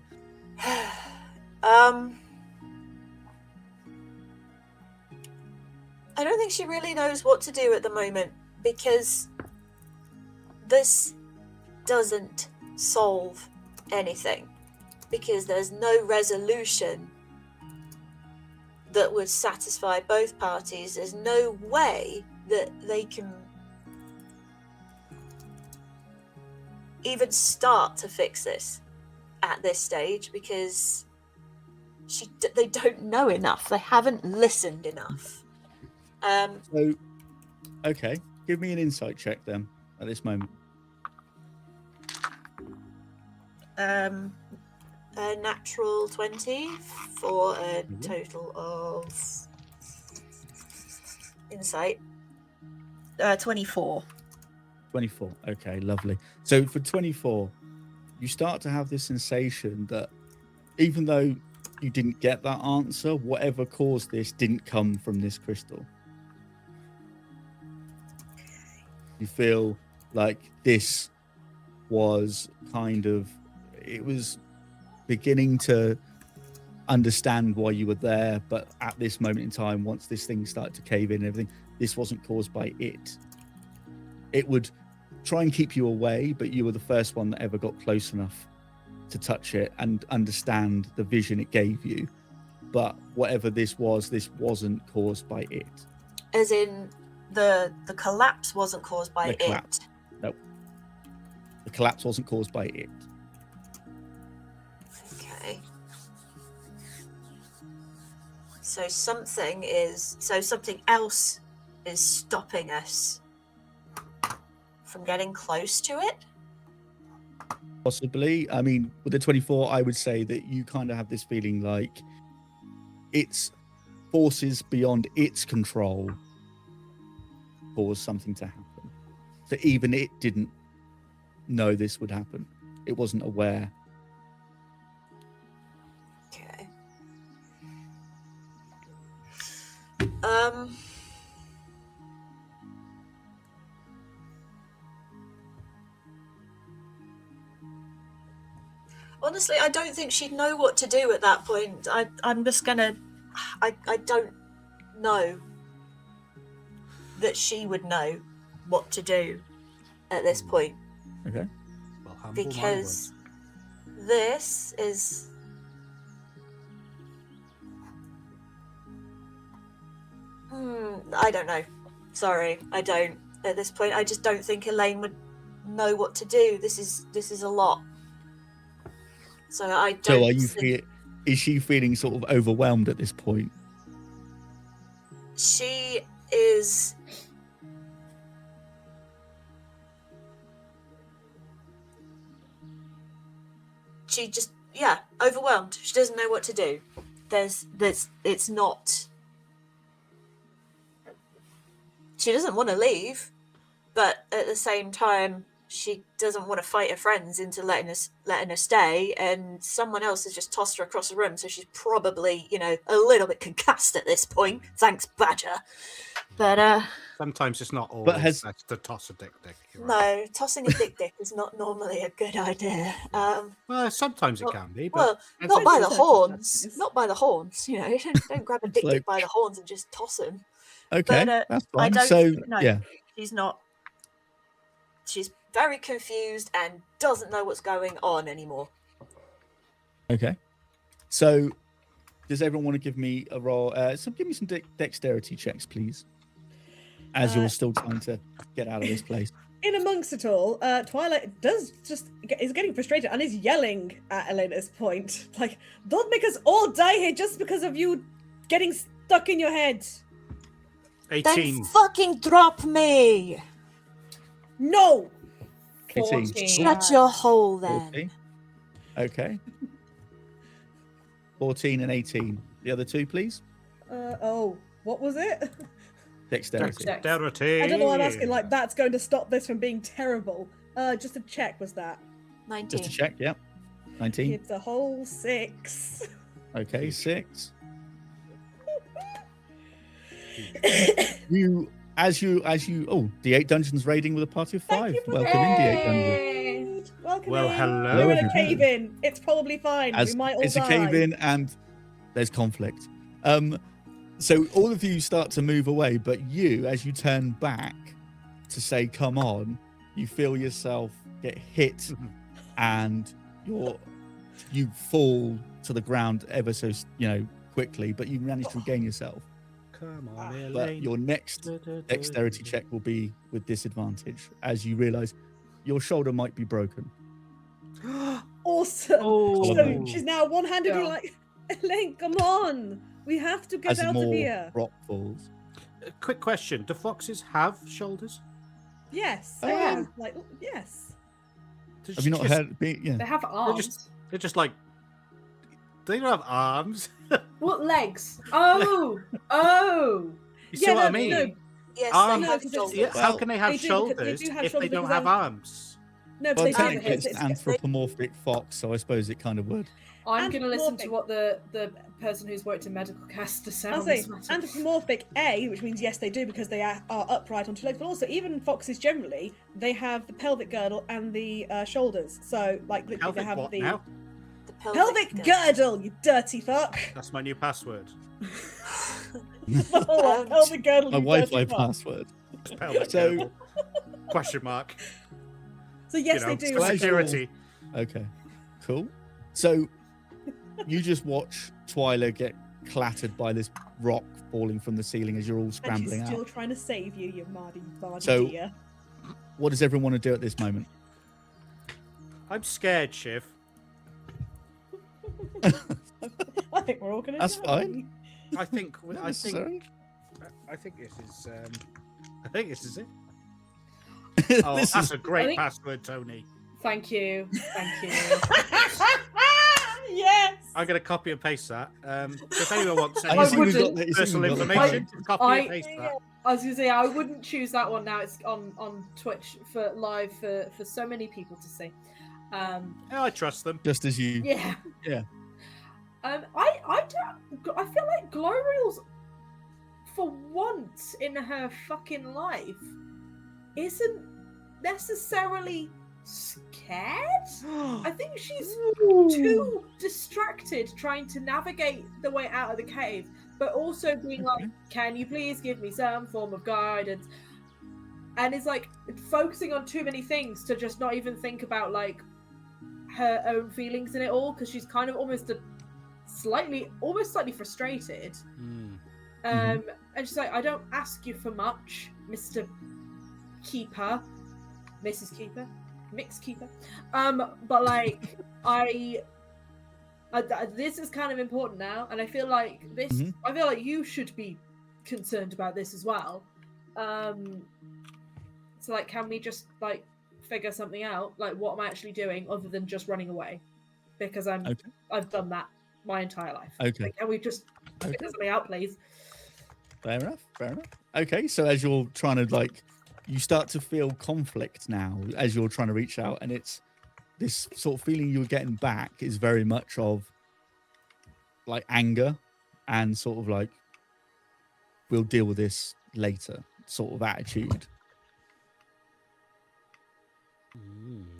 I don't think she really knows what to do at the moment because this doesn't solve anything, because there's no resolution that would satisfy both parties. There's no way that they can even start to fix this at this stage, because they don't know enough. They haven't listened enough. So, okay, give me an insight check then at this moment. A natural 20 for a total of insight. 24. 24. Okay, lovely. So for 24, you start to have this sensation that even though you didn't get that answer, whatever caused this didn't come from this crystal. You feel like this was it was beginning to understand why you were there, but at this moment in time, once this thing started to cave in and everything, this wasn't caused by it. It would try and keep you away, but you were the first one that ever got close enough to touch it and understand the vision it gave you. But whatever this wasn't caused by it. As in the collapse wasn't caused by it. No. The collapse wasn't caused by it. Okay. So something else is stopping us from getting close to it? Possibly. I mean, with the 24, I would say that you kind of have this feeling like its forces beyond its control caused something to happen. So even it didn't know this would happen. It wasn't aware. Okay. Honestly, I don't think she'd know what to do at that point. I'm just gonna... I don't know that she would know what to do at this point. Okay. Well, because this is... I don't know. Sorry, I don't. At this point, I just don't think Elaine would know what to do. This is a lot. So I don't. So is she feeling sort of overwhelmed at this point? She is. She just, overwhelmed. She doesn't know what to do. It's not. She doesn't want to leave, but at the same time, she doesn't want to fight her friends into letting her stay, and someone else has just tossed her across the room, so she's probably, a little bit concussed at this point. Thanks, Badger. But sometimes it's not always best to toss a dick. No, tossing a dick is not normally a good idea. Well, sometimes it can be. But not by the horns. Not by the horns. Don't grab a dick by the horns and just toss him. Okay, but, that's fine. She's not. She's very confused and doesn't know what's going on anymore. Okay. So, does everyone want to give me a roll? Give me some dexterity checks, please. As you're still trying to get out of this place. In amongst it all, Twilight is getting frustrated and is yelling at Elaine at this point. Like, don't make us all die here just because of you getting stuck in your head. 18. Then fucking drop me. No. 18. Shut your hole then. 14. Okay. 14 and 18. The other two, please. What was it? Dexterity. I don't know why I'm asking. Like, that's going to stop this from being terrible. Just a check, was that? 19. Just a check, yeah. 19. It's a whole 6. Okay, 6. D8 Dungeons raiding with a party of 5. Welcome in, D8 Dungeons. Welcome well, in. hello. We're in a cave in. It's probably fine. We might all die. It's a cave in and there's conflict. So all of you start to move away, but you, as you turn back to say, come on, you feel yourself get hit and you fall to the ground ever so, quickly, but you manage to regain yourself. Come on, Elaine. But your next dexterity check will be with disadvantage as you realize your shoulder might be broken. Awesome. Oh. So she's now one-handedly Elaine, come on. We have to get As out more of here. rock falls. Quick question: do foxes have shoulders? Yes. Oh, they yeah. have, like, yes. Does Have she you not just- heard? Yeah. They have arms. They're just like. They don't have arms. What legs? Oh, oh. You see Yeah, what I no, mean? no. Yes, Arms. they have because shoulders. it's- How can they have They do, because they shoulders do have if they shoulders don't because have arms? No, but Well, they do. technically, It's, it's an anthropomorphic fox, so I suppose it kind of would. I'm going to listen to Anthropomorphic. what the person who's worked in medical cast to say I'll on say this matter. anthropomorphic A, which means yes, they do because they are upright on two legs. But also, even foxes generally, they have the pelvic girdle and the shoulders. So, like, literally, Pelvic they have what the now? The pelvic girdle. You dirty fuck! That's my new password. Oh, pelvic girdle. My you Wi-Fi dirty fuck. password. Pelvic So- girdle. Question mark. So yes, You know, they do. so as security. Okay, cool. So you just watch Twyla get clattered by this rock falling from the ceiling as you're all And scrambling she's still out. trying to save you, you mardy bardy So- dear. What does everyone want to do at this moment? I'm scared, Shiv. I think we're all gonna. That's die. fine. I think. Not I think. necessary. I think this is. I think this is it. Oh, This that's is- a great think- password, Tony. Thank you. Thank you. Yes. I'm going to copy and paste that. If anyone wants I any see we've got wouldn't. the- you see personal we've got the information, point. copy I- and paste that. I was gonna say I wouldn't choose that one now. It's on Twitch for live for so many people to see. Yeah, I trust them. Just as you. Yeah. Yeah. I feel like Gloriel's for once in her fucking life isn't necessarily scared. I think she's too distracted trying to navigate the way out of the cave, but also being like, can you please give me some form of guidance? And it's like focusing on too many things to just not even think about like her own feelings in it all, because she's kind of almost slightly frustrated. And she's like, I don't ask you for much, Mr. Keeper, Mrs. Keeper, Mix Keeper. But like, this is kind of important now, and I feel like this. I feel like you should be concerned about this as well. So like, can we just like figure something out? Like, what am I actually doing other than just running away? Because I've done that my entire life. Okay. Like, can we just figure something out, please? Fair enough. Fair enough. Okay, so as you're trying to like, you start to feel conflict now as you're trying to reach out, and it's this sort of feeling you're getting back is very much of like anger and sort of like, we'll deal with this later sort of attitude.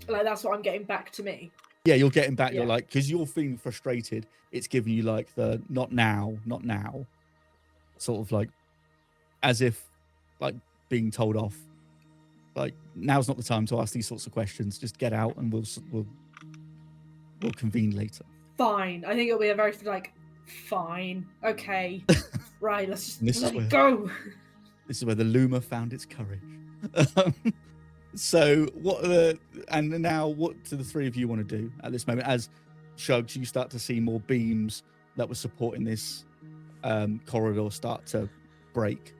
Like, that's what I'm getting back to me. Yeah, you're getting back. You're Yeah. like, because you're feeling frustrated. It's giving you like the not now, sort of like, as if like being told off. Like, now's not the time to ask these sorts of questions. Just get out, and we'll convene later. Fine. I think it'll be a very like, fine, okay, right. Let's This just is let where- it go. This is where the Luma found its courage. So what are the, and now what do the three of you want to do at this moment? As Shugs, you start to see more beams that were supporting this corridor start to break.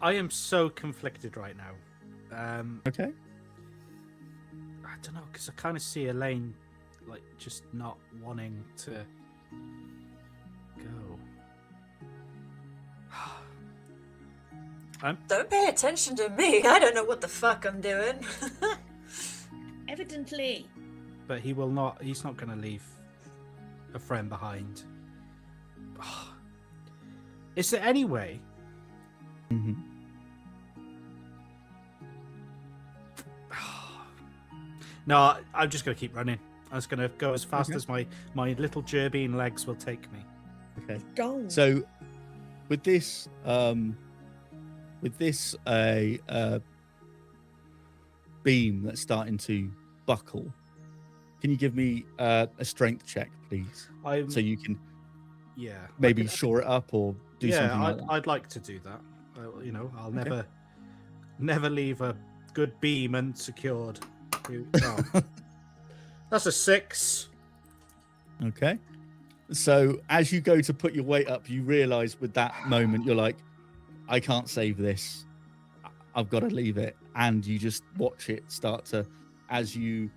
I am so conflicted right now. Okay. I don't know, because I kind of see Elaine like just not wanting to go. Don't pay attention to me. I don't know what the fuck I'm doing. Evidently. But he will not. He's not going to leave a friend behind. Is there any way? Mm-hmm. No, I'm just going to keep running. I'm just going to go as fast Okay. as my little gerbine legs will take me. Okay. Go. So with this beam that's starting to buckle, can you give me a strength check, please? I'm, So you can yeah, I maybe can- shore it up or do yeah, something like that. I'd like to do that. I'll Okay. never leave a good beam unsecured. Oh. That's a 6. Okay. So as you go to put your weight up, you realize with that moment, you're like, I can't save this. I've got to leave it. And you just watch it start to, as you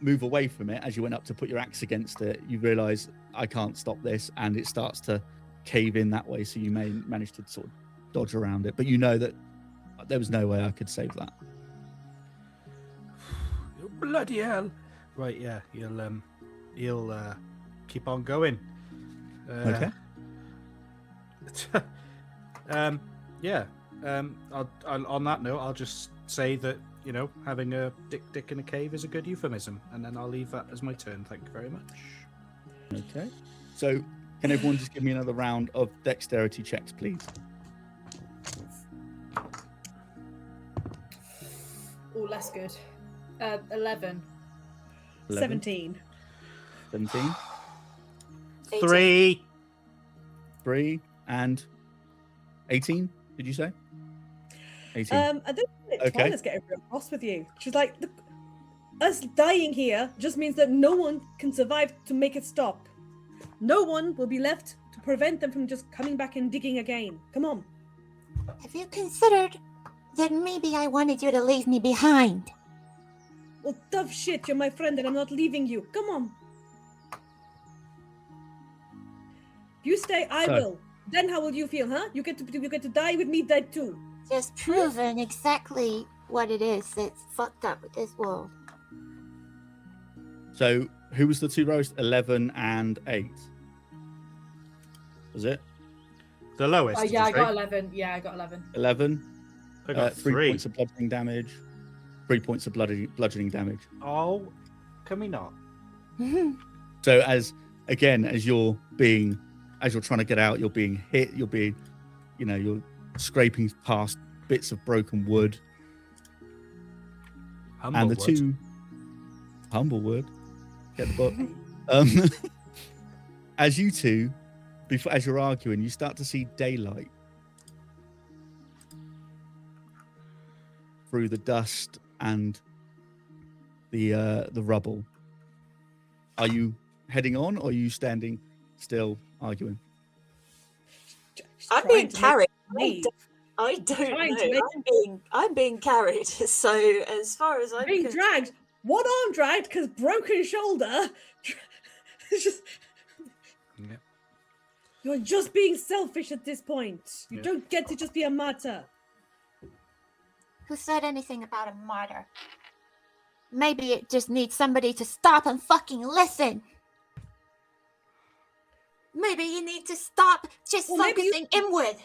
move away from it, as you went up to put your axe against it, you realize I can't stop this. And it starts to cave in that way. So you may manage to sort of dodge around it. But you know that there was no way I could save that. Bloody hell! Right, yeah, he'll keep on going. Okay. Yeah. I'll, on that note, I'll just say that having a dick in a cave is a good euphemism, and then I'll leave that as my turn. Thank you very much. Okay. So can everyone just give me another round of dexterity checks, please? Oh, that's good. 11. 17. 17. 3. 3 and 18, did you say? 18. I don't think Twilight's getting real cross with you. She's like, us dying here just means that no one can survive to make it stop. No one will be left to prevent them from just coming back and digging again. Come on. Have you considered that maybe I wanted you to leave me behind? Well, tough shit, you're my friend and I'm not leaving you. Come on. You stay, I will. Then how will you feel, huh? You get to die with me dead too. Just proving exactly what it is that's fucked up with this world. So who was the two lowest? 11 and 8. Was it? The lowest. Yeah, I got 11. Yeah, I got 11. 11. I got 3 3 points of bludgeoning damage. 3 points of bludgeoning damage. Oh, can we not? So as you're trying to get out, you're being hit, you're scraping past bits of broken wood. And the two Humblewood, get the book. As you two, as you're arguing, you start to see daylight through the dust and the rubble. Are you heading on, or are you standing still arguing? I'm being carried. I don't Trying to know. I'm being carried. So as far as I'm being dragged. One arm dragged because broken shoulder. It's just... Yep. You're just being selfish at this point. You don't get to just be a martyr. Who said anything about a martyr? Maybe it just needs somebody to stop and fucking listen. Maybe you need to stop just focusing inward.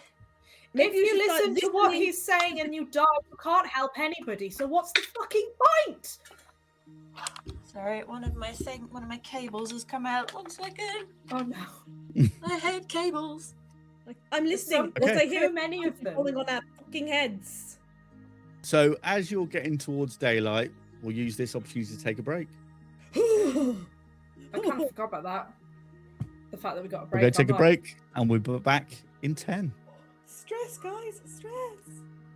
Maybe if you should start listen to what he's saying and you die, you can't help anybody. So what's the fucking point? Sorry, one of my cables has come out. 1 second. Oh no. I hate cables. Like, I'm listening. Okay. What I hear So many of them. falling on our fucking heads. So as you're getting towards daylight, we'll use this opportunity to take a break. I kind of forgot about that. The fact that we got a break. We're going to take a break, and we'll be back in 10. Stress, guys. Stress.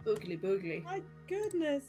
Boogly boogly. My goodness.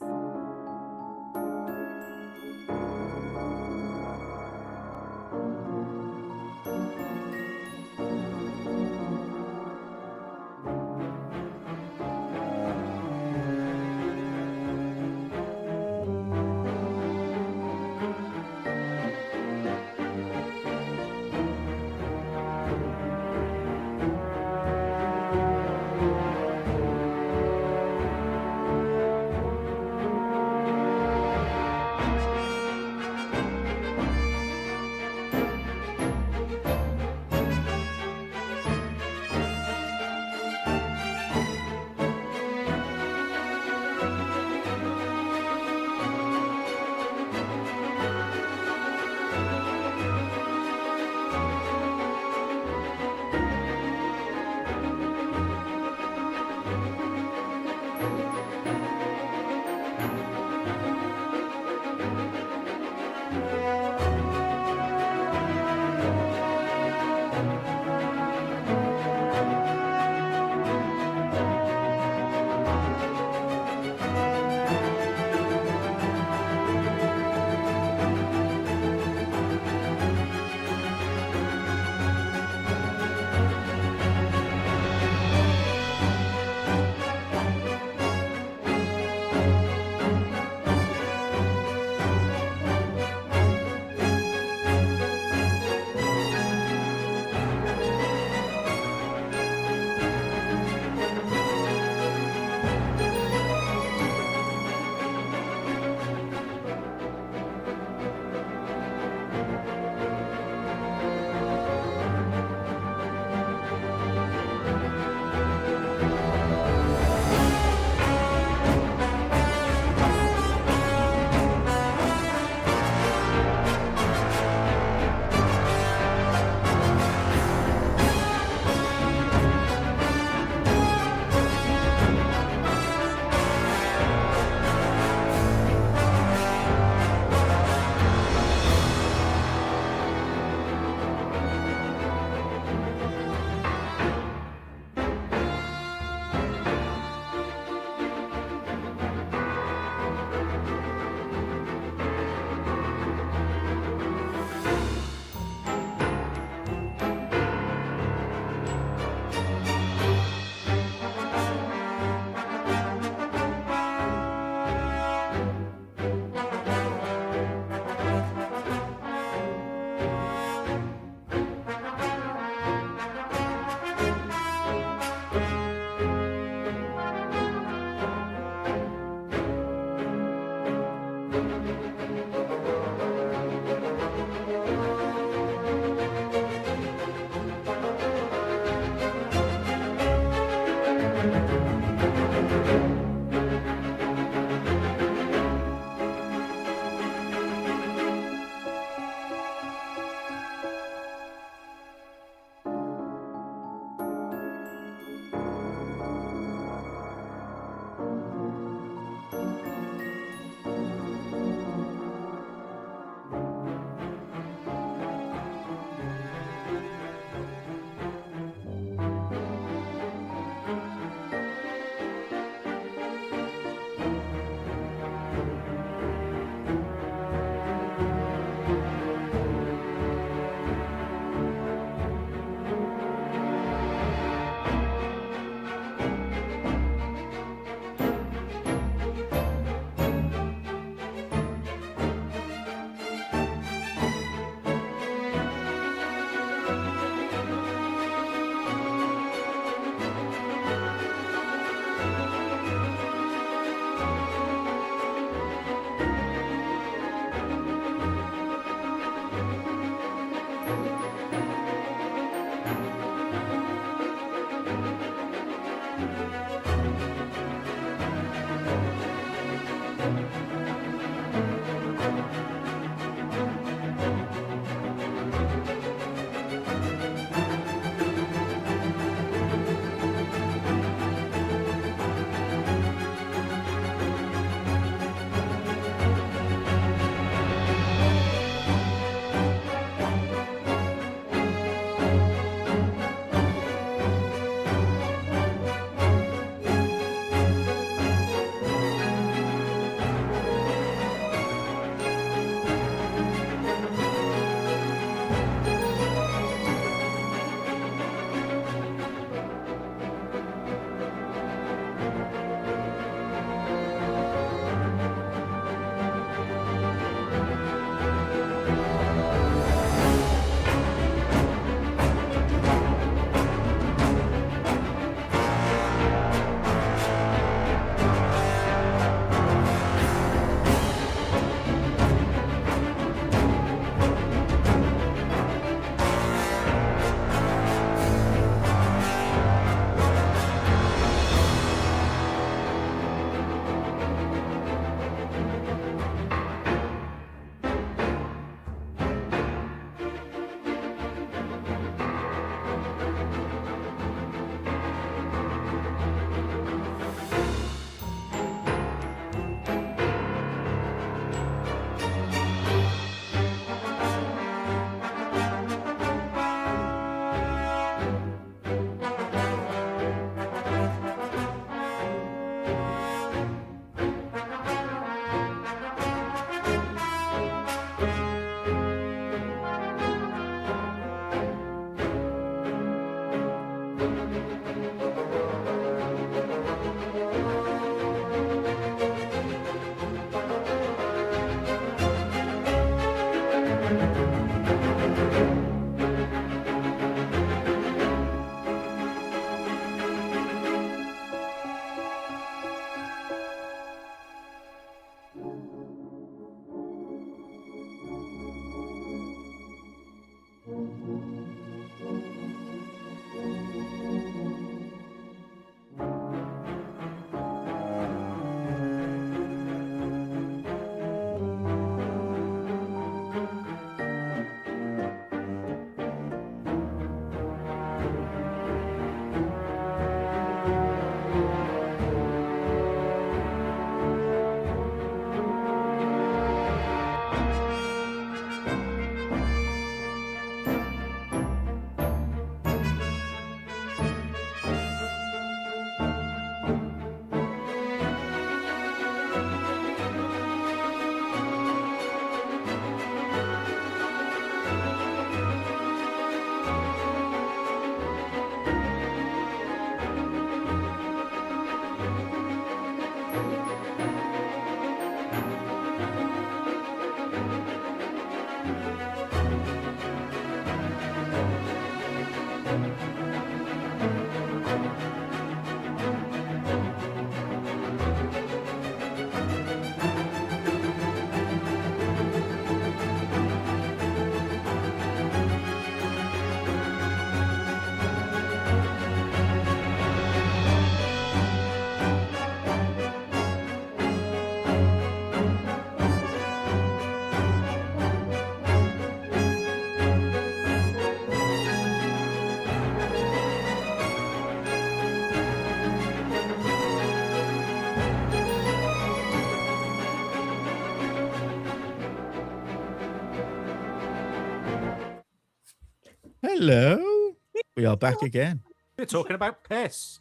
Hello. We are back again. We're talking about piss.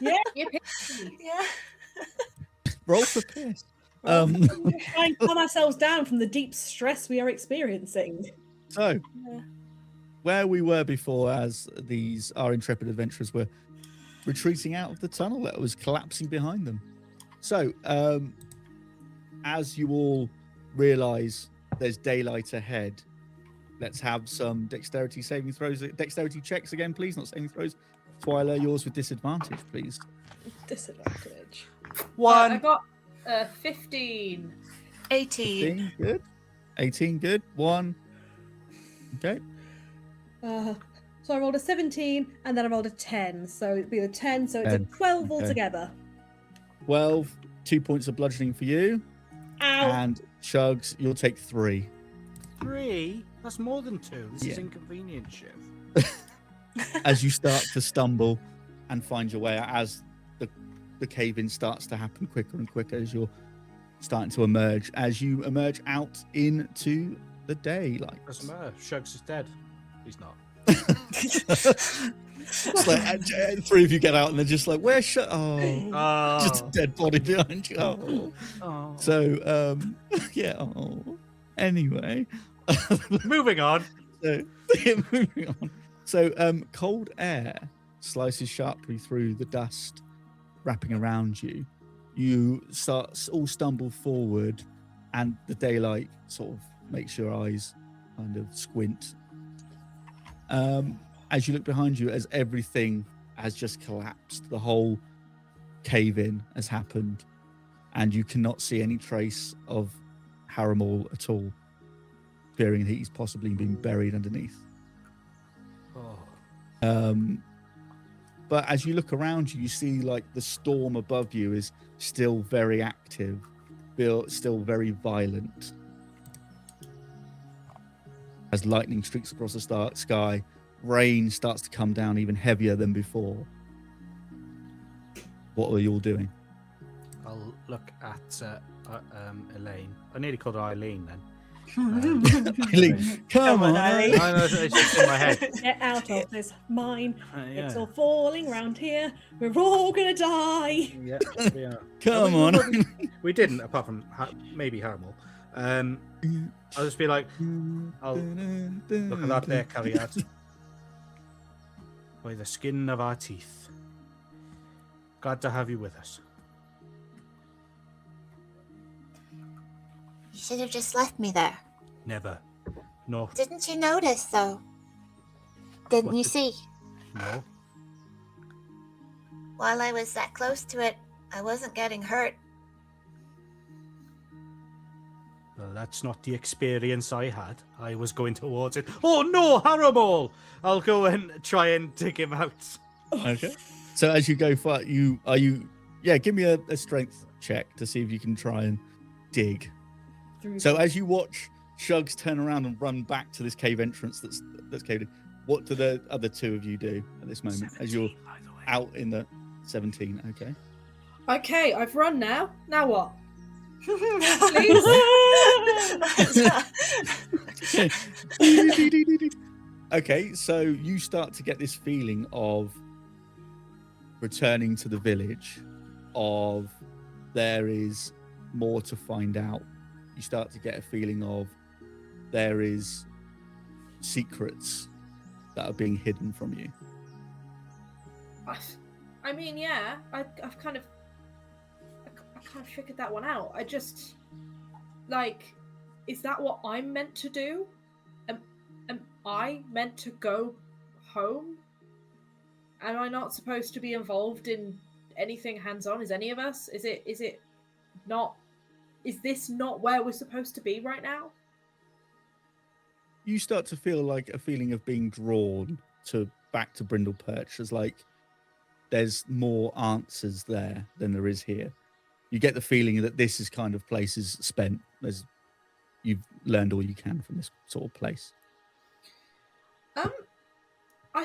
Yeah. Yeah. Roll for piss. Try and calm ourselves down from the deep stress we are experiencing. So, Yeah. where we were before, as our intrepid adventurers were retreating out of the tunnel that was collapsing behind them. So, as you all realize there's daylight ahead, let's have some dexterity saving throws. Dexterity checks again, please, not saving throws. Twyla, yours with disadvantage, please. Disadvantage. I got 15. 18. 15, good. 18, good. 1. Okay. So I rolled a 17 and then I rolled a 10. So it'd be a 10, so it's 10. a 12 Okay. altogether. 12, 2 points of bludgeoning for you. Ow. And Chugs, you'll take 3. 3? That's more than 2. This is Yeah. inconvenient shit. As you start to stumble and find your way out, as the cave-in starts to happen quicker and quicker as you're starting to emerge. As you emerge out into the daylight. Doesn't matter. Shugs is dead. He's not. It's like, three of you get out and they're just like, where's just a dead body behind you. So yeah. Anyway, Moving on. Moving on. So cold air slices sharply through the dust wrapping around you. You all stumble forward, and the daylight sort of makes your eyes kind of squint. As you look behind you, as everything has just collapsed, the whole cave-in has happened, and you cannot see any trace of Haramal at all, fearing that he's possibly been buried underneath. But as you look around you, you see like the storm above you is still very active, still very violent. As lightning streaks across the sky, rain starts to come down even heavier than before. What are you all doing? I'll look at Elaine. I nearly called her Eileen then. Eileen, come on, Eileen. I know, it's just in my head. Get out of this mine. Yeah. It's all falling round here. We're all gonna die. Yeah. Come we, on. We didn't, apart from maybe Haramal. I'll just be like, I'll look at that there, Cariad. By the skin of our teeth. Glad to have you with us. You should have just left me there. Never. No. Didn't you notice, though? Didn't What you did- see? No. While I was that close to it, I wasn't getting hurt. Well, that's not the experience I had. I was going towards it. Oh no, Harrimal! I'll go and try and dig him out. Okay. So as you go far, give me a strength check to see if you can try and dig. So as you watch Shugs turn around and run back to this cave entrance that's caved in, what do the other two of you do at this moment as you're out in the 17? Okay. Okay, I've run now. Now what? Okay, so you start to get this feeling of returning to the village, of there is more to find out. You start to get a feeling of there is secrets that are being hidden from you. I mean, yeah, I've kind of figured that one out. I just, like, is that what I'm meant to do? Am I meant to go home? Am I not supposed to be involved in anything hands-on? Is any of us? Is it not? Is this not where we're supposed to be right now? You start to feel like a feeling of being drawn back to Brindle Perch, as like there's more answers there than there is here. You get the feeling that this is kind of place is spent. You've learned all you can from this sort of place.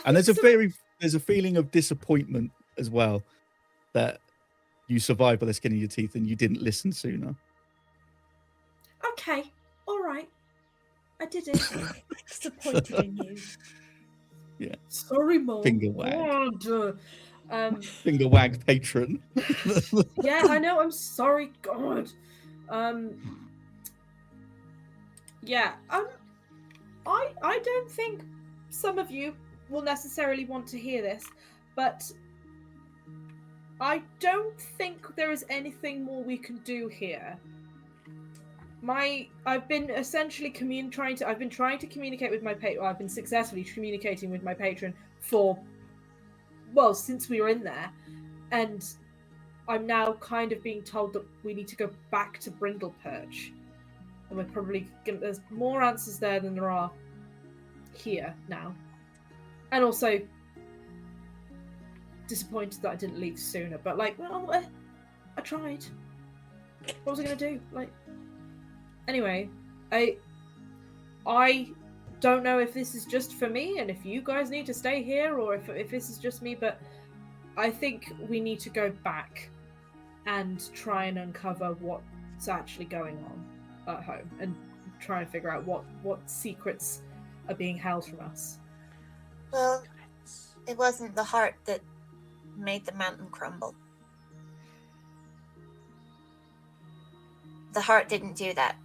And there's a feeling of disappointment as well, that you survived by the skin of your teeth and you didn't listen sooner. Okay, all right, I did it. Disappointed in you. Yeah. Sorry, Mom. Finger wag. God. Finger wag patron. Yeah, I know. I'm sorry. God. Yeah. I don't think some of you will necessarily want to hear this, but I don't think there is anything more we can do here. I've been essentially trying to communicate with my patron. I've been successfully communicating with my patron since we were in there, and I'm now kind of being told that we need to go back to Brindle Perch, and we're probably there's more answers there than there are here now, and also disappointed that I didn't leave sooner. But I tried. What was I gonna do? Anyway, I don't know if this is just for me and if you guys need to stay here or if this is just me, but I think we need to go back and try and uncover what's actually going on at home and try and figure out what secrets are being held from us. Well, it wasn't the heart that made the mountain crumble. The heart didn't do that.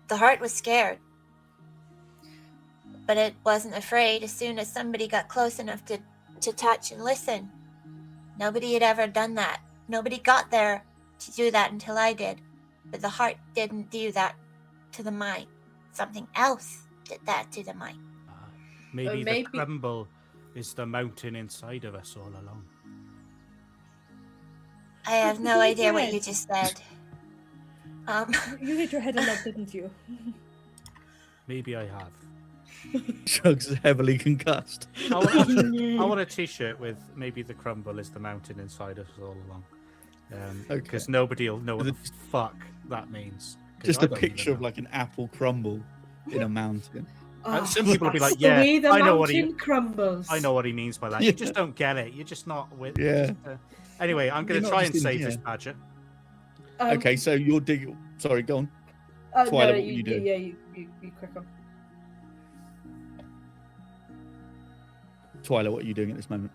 The heart was scared. But it wasn't afraid as soon as somebody got close enough to touch and listen. Nobody had ever done that. Nobody got there to do that until I did. But the heart didn't do that to the mind. Something else did that to the mind. Maybe the crumble is the mountain inside of us all along. I have no idea what you just said. You hit your head a lot, didn't you? Maybe I have. Shugs heavily concussed. I want a t-shirt with maybe the crumble is the mountain inside us all along. Because nobody will know what the fuck that means. Just a picture of like an apple crumble in a mountain. Some people will be like, yeah, I know what he means by that. You just don't get it. You're just not with it. Yeah. Anyway, I'm going to try and save this badger. Okay, so you're digging. Sorry, go on. Twilight, what will you do? Yeah, you quick on. Twilight, what are you doing at this moment?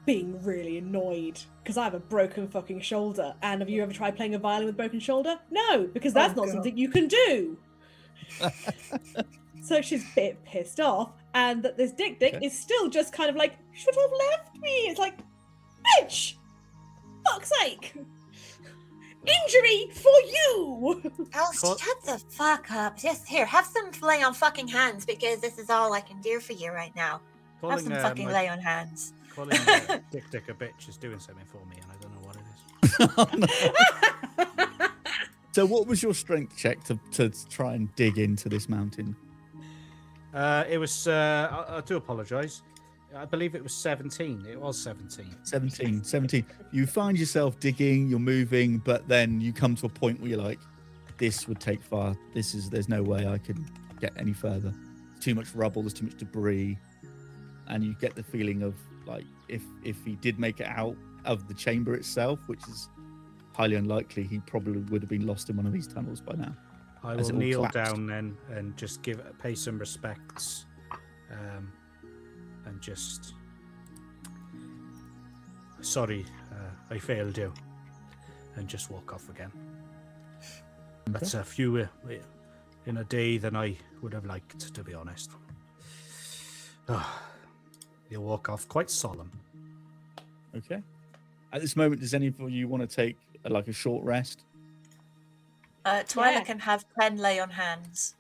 Being really annoyed because I have a broken fucking shoulder. And have you ever tried playing a violin with a broken shoulder? No, because that's not something you can do. So she's a bit pissed off, and that this dick is still just kind of like, should have left me. It's like, bitch, fuck's sake. injury for you. Oh, shut the fuck up. Just here, have some lay on fucking hands because this is all I can do for you right now. Have some fucking lay on hands. Calling Dick a bitch is doing something for me, and I don't know what it is. So what was your strength check to try and dig into this mountain? It was, I do apologise. I believe it was 17. It was 17. 17. You find yourself digging, you're moving, but then you come to a point where you're like, this would take far. There's no way I could get any further. Too much rubble, there's too much debris. And you get the feeling of like, if he did make it out of the chamber itself, which is highly unlikely, he probably would have been lost in one of these tunnels by now. I will kneel down then and just pay some respects. And just sorry, I failed you, and just walk off again. Okay. That's a few in a day than I would have liked, to be honest. You walk off quite solemn. Okay. At this moment, does any of you want to take like a short rest? Twyla can have 10 lay on hands.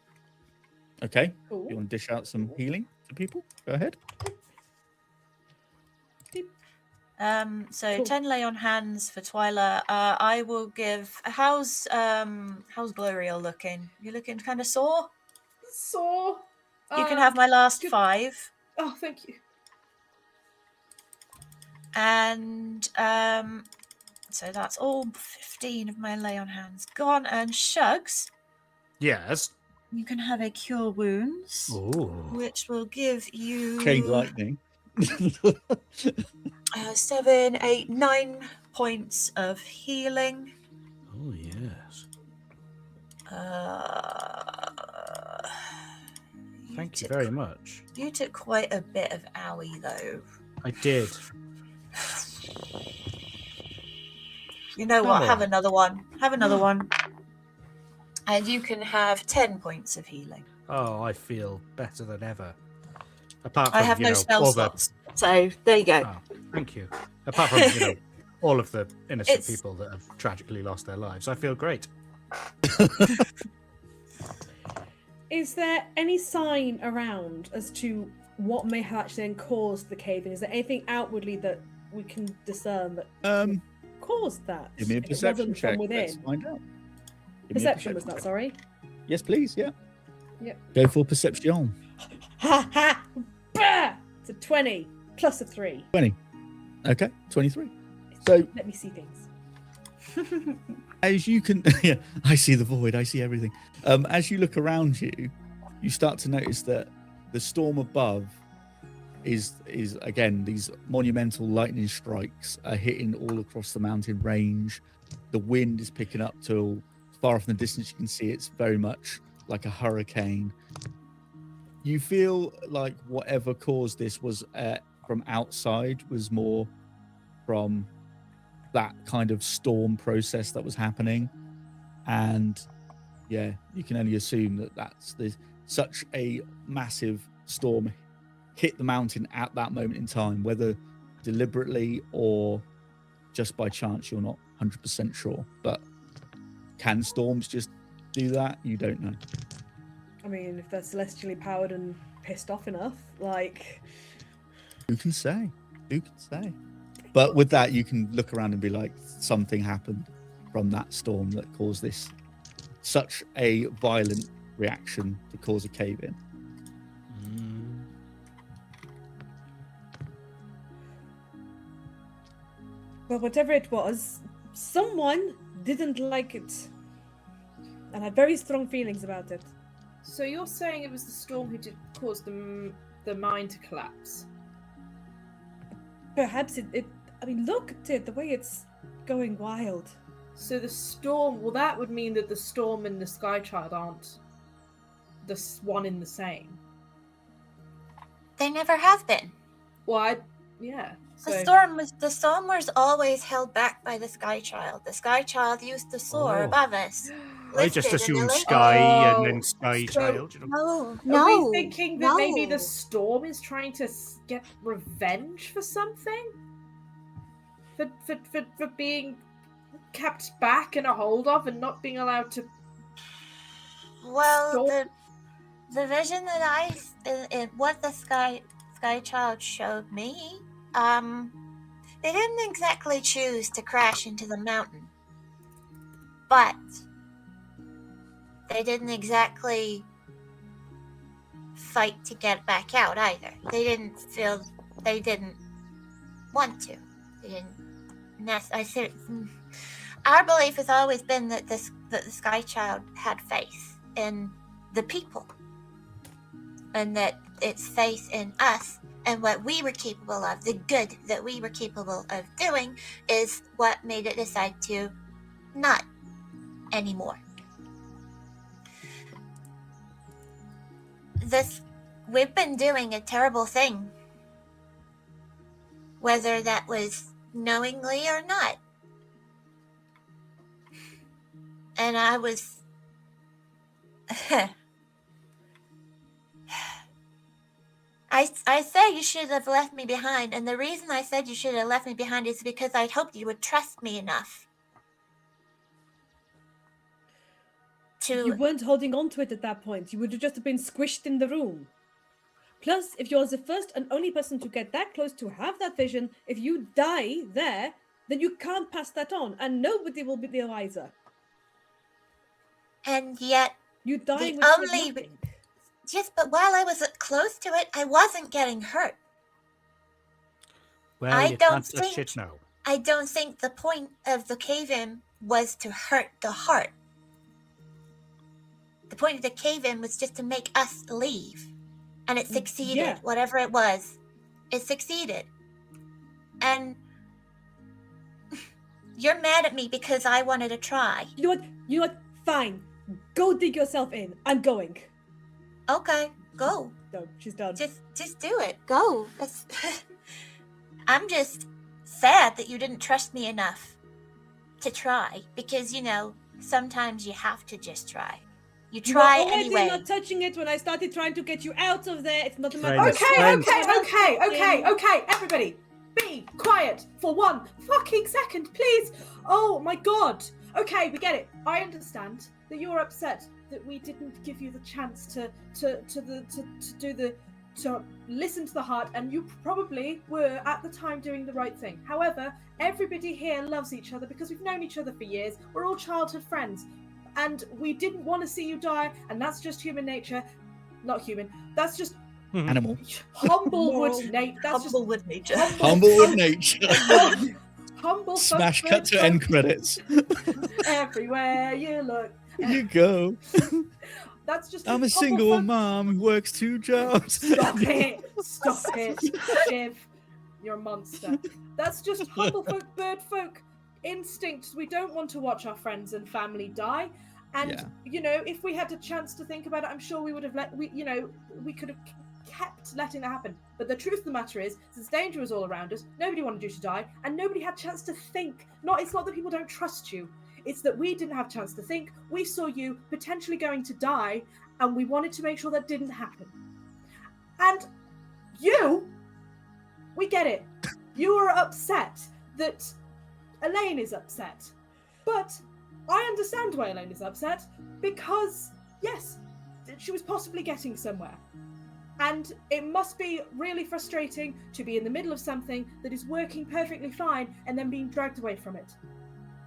Okay. Ooh. You want to dish out some healing to people? Go ahead. So Cool. 10 lay on hands for Twyla. I will give. How's Gloria looking? You looking kind of sore? Sore. You can have my last good. 5. Oh, thank you. And so that's all 15 of my lay on hands gone. And Shugs, Yes. you can have a cure wounds, Oh. which will give you Chain lightning. 7, 8, 9 points of healing. Oh yes. Thank you very much. You took quite a bit of owie though. I did. You know what? Oh. Have another one. Have another one. And you can have 10 points of healing. Oh, I feel better than ever. Apart from I have no spell all slots. So there you go. Oh, thank you. Apart from all of the innocent It's- people that have tragically lost their lives, I feel great. Is there any sign around as to what may have actually then caused the cave-in? Is there anything outwardly that we can discern that caused that? Give me a if it perception wasn't check. from within. Let's find out. Give me a Perception was that, check. sorry. Yes, please. Yeah. Yep. Go for perception. Ha ha! Bah! It's a 20 plus a 3. 20. Okay, 23. So Let me see things. as you can, yeah, I see the void. I see everything. As you look around you, you start to notice that the storm above is again, these monumental lightning strikes are hitting all across the mountain range. The wind is picking up till far off in the distance. You can see it's very much like a hurricane. You feel like whatever caused this was from outside, was more from that kind of storm process that was happening. And yeah, you can only assume that there's such a massive storm hit the mountain at that moment in time, whether deliberately or just by chance, you're not 100% sure. But can storms just do that? You don't know. I mean, if they're celestially powered and pissed off enough, like... Who can say? Who can say? But with that, you can look around and be like, something happened from that storm that caused this such a violent reaction to cause a cave-in. Well, whatever it was, someone didn't like it. And had very strong feelings about it. So you're saying it was the storm who did cause the mine to collapse? Perhaps it I mean, look at it, the way it's going wild. So the storm, well, that would mean that the storm and the Sky Child aren't the one in the same. They never have been. Well, yeah. So, The storm was always held back by the Sky Child. The Sky Child used to soar Oh. above us. I just lifted and assumed lifted. Sky Oh, and then Sky so- Child. No, are we thinking that maybe the no. storm is trying to get revenge for something? For being kept back in a hold of and not being allowed to? Well, Stop. the vision that what the Sky Child showed me, they didn't exactly choose to crash into the mountain, but they didn't exactly fight to get back out either. They didn't want to. They didn't. Our belief has always been that the Sky Child had faith in the people, and that it's faith in us and what we were capable of, the good that we were capable of doing, is what made it decide to not anymore. We've been doing a terrible thing, whether that was knowingly or not. And I was I say you should have left me behind, and the reason I said you should have left me behind is because I'd hoped you would trust me enough to... You weren't holding on to it at that point. You would have just been squished in the room. Plus, if you're the first and only person to get that close to have that vision, if you die there, then you can't pass that on, and nobody will be the wiser. And yet, you dying with nothing. Yes, but while I was close to it, I wasn't getting hurt. Well, I don't think the point of the cave-in was to hurt the heart. The point of the cave-in was just to make us leave. And it succeeded. Yeah. Whatever it was, it succeeded. And you're mad at me because I wanted to try. You know what? Fine. Go dig yourself in. I'm going. Okay, go. No, she's done. Just do it. Go. I'm just sad that you didn't trust me enough to try, because sometimes you have to just try. You try anyway. Not touching it when I started trying to get you out of there. It's not a matter. Okay. Everybody, be quiet for 1 fucking second, please. Oh my god. Okay, we get it. I understand that you're upset that we didn't give you the chance to listen to the heart, and you probably were at the time doing the right thing. However, everybody here loves each other because we've known each other for years. We're all childhood friends, and we didn't want to see you die, and that's just human nature. Not human. That's just animal. Humblewood nature. Humblewood nature. Humblewood nature. Humble. Smash cut to end credits. Everywhere you look. You go. That's just. I'm a single mom who works 2 jobs. Stop it! Shiv, you're a monster. That's just humble folk, bird folk instincts. We don't want to watch our friends and family die. And if we had a chance to think about it, I'm sure we would have we could have kept letting that happen. But the truth of the matter is, since danger was all around us, nobody wanted you to die, and nobody had a chance to think. It's not that people don't trust you. It's that we didn't have a chance to think. We saw you potentially going to die, and we wanted to make sure that didn't happen. And we get it. You are upset that Elaine is upset. But I understand why Elaine is upset, because, yes, she was possibly getting somewhere. And it must be really frustrating to be in the middle of something that is working perfectly fine and then being dragged away from it.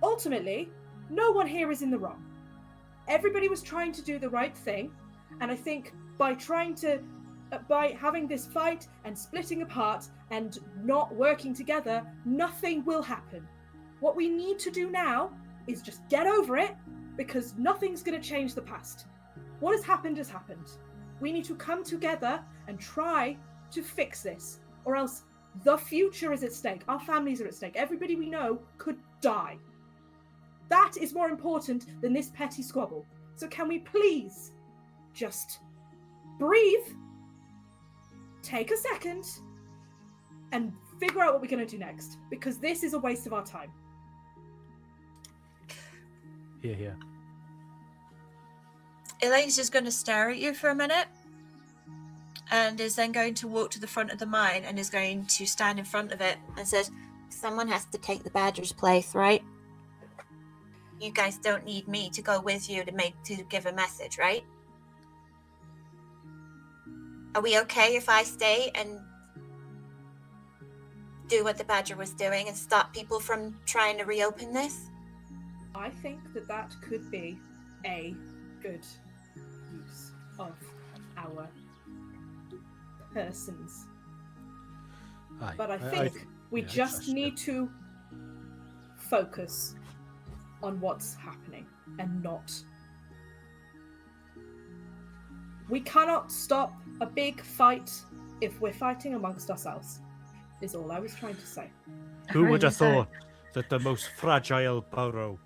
Ultimately, no one here is in the wrong. Everybody was trying to do the right thing, and I think by having this fight and splitting apart and not working together, nothing will happen. What we need to do now is just get over it, because nothing's going to change the past. What has happened has happened. We need to come together and try to fix this, or else the future is at stake. Our families are at stake. Everybody we know could die. That is more important than this petty squabble. So can we please just breathe, take a second, and figure out what we're going to do next? Because this is a waste of our time. Yeah. Elaine's just going to stare at you for a minute, and is then going to walk to the front of the mine and is going to stand in front of it and says, "Someone has to take the badger's place, right?" you guys don't need me to go with you to give a message, right? Are we okay if I stay and do what the Badger was doing and stop people from trying to reopen this? I think that could be a good use of our persons. Aye. But I think we just need to focus on what's happening and not. We cannot stop a big fight if we're fighting amongst ourselves, is all I was trying to say. Who would have thought that the most fragile burrow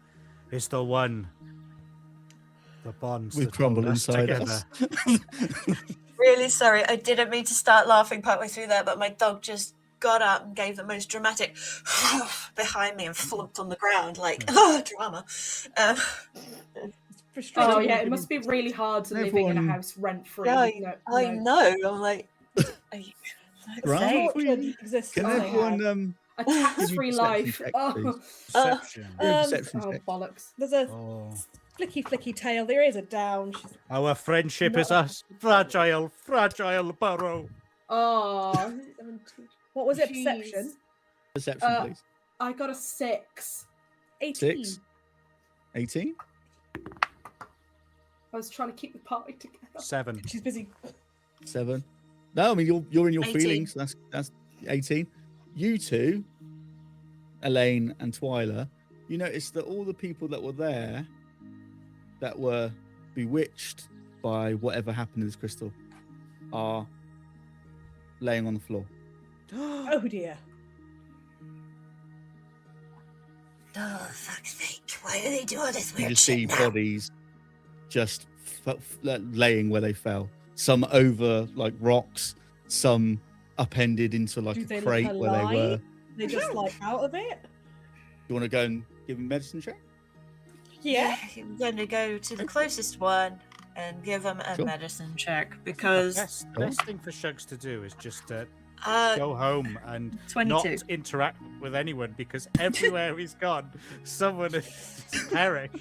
is the one the bonds We've that hold crumbled us inside together? us. Really sorry, I didn't mean to start laughing partway through there, but my dog just got up and gave the most dramatic behind me and flumped on the ground like drama. Oh yeah, it must be really hard to living in a house rent free. Yeah, I know. I'm like, are you Can everyone a tax free life? Perception. Perception Oh check. bollocks! There's a flicky tail. There is a down. Our friendship is a fragile burrow. Oh, What was it? Jeez. Perception. Perception, please. I got a 6. 18. 6. 18. I was trying to keep the party together. 7. She's busy. 7. No, I mean you're in your 18. feelings. That's 18. You two, Elaine and Twyla, you notice that all the people that were there that were bewitched by whatever happened to this crystal are laying on the floor. Oh dear. Oh, fuck's sake. Why do they do all this You weird just see shit now? bodies just laying where they fell. Some over like rocks, some upended into like Do a they look crate where they were. alive? They just like out of it? You want to go and give them a medicine check? Yeah. I'm going to go to the closest one and give him a Sure. medicine check because Best thing for Shugs to do is just go home and 22. not interact with anyone, because everywhere he's gone, someone has perished.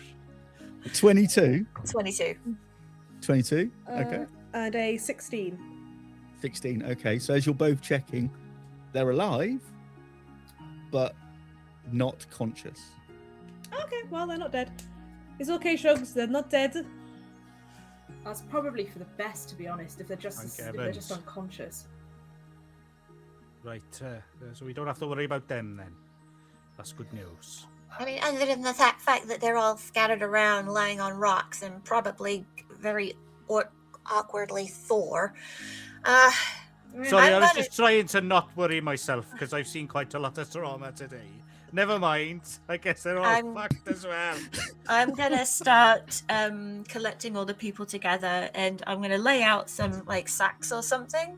22. 22. 22. Okay. And a 16. 16. Okay. So as you're both checking, they're alive, but not conscious. Okay, well they're not dead. It's okay, Shugs. They're not dead. That's probably for the best, to be honest. If they're just unconscious. Right, so we don't have to worry about them then. That's good news. I mean, other than the fact that they're all scattered around, lying on rocks, and probably very awkwardly sore. Sorry, I was just trying to not worry myself because I've seen quite a lot of trauma today. Never mind. I guess they're all fucked as well. I'm gonna start collecting all the people together, and I'm gonna lay out some like sacks or something,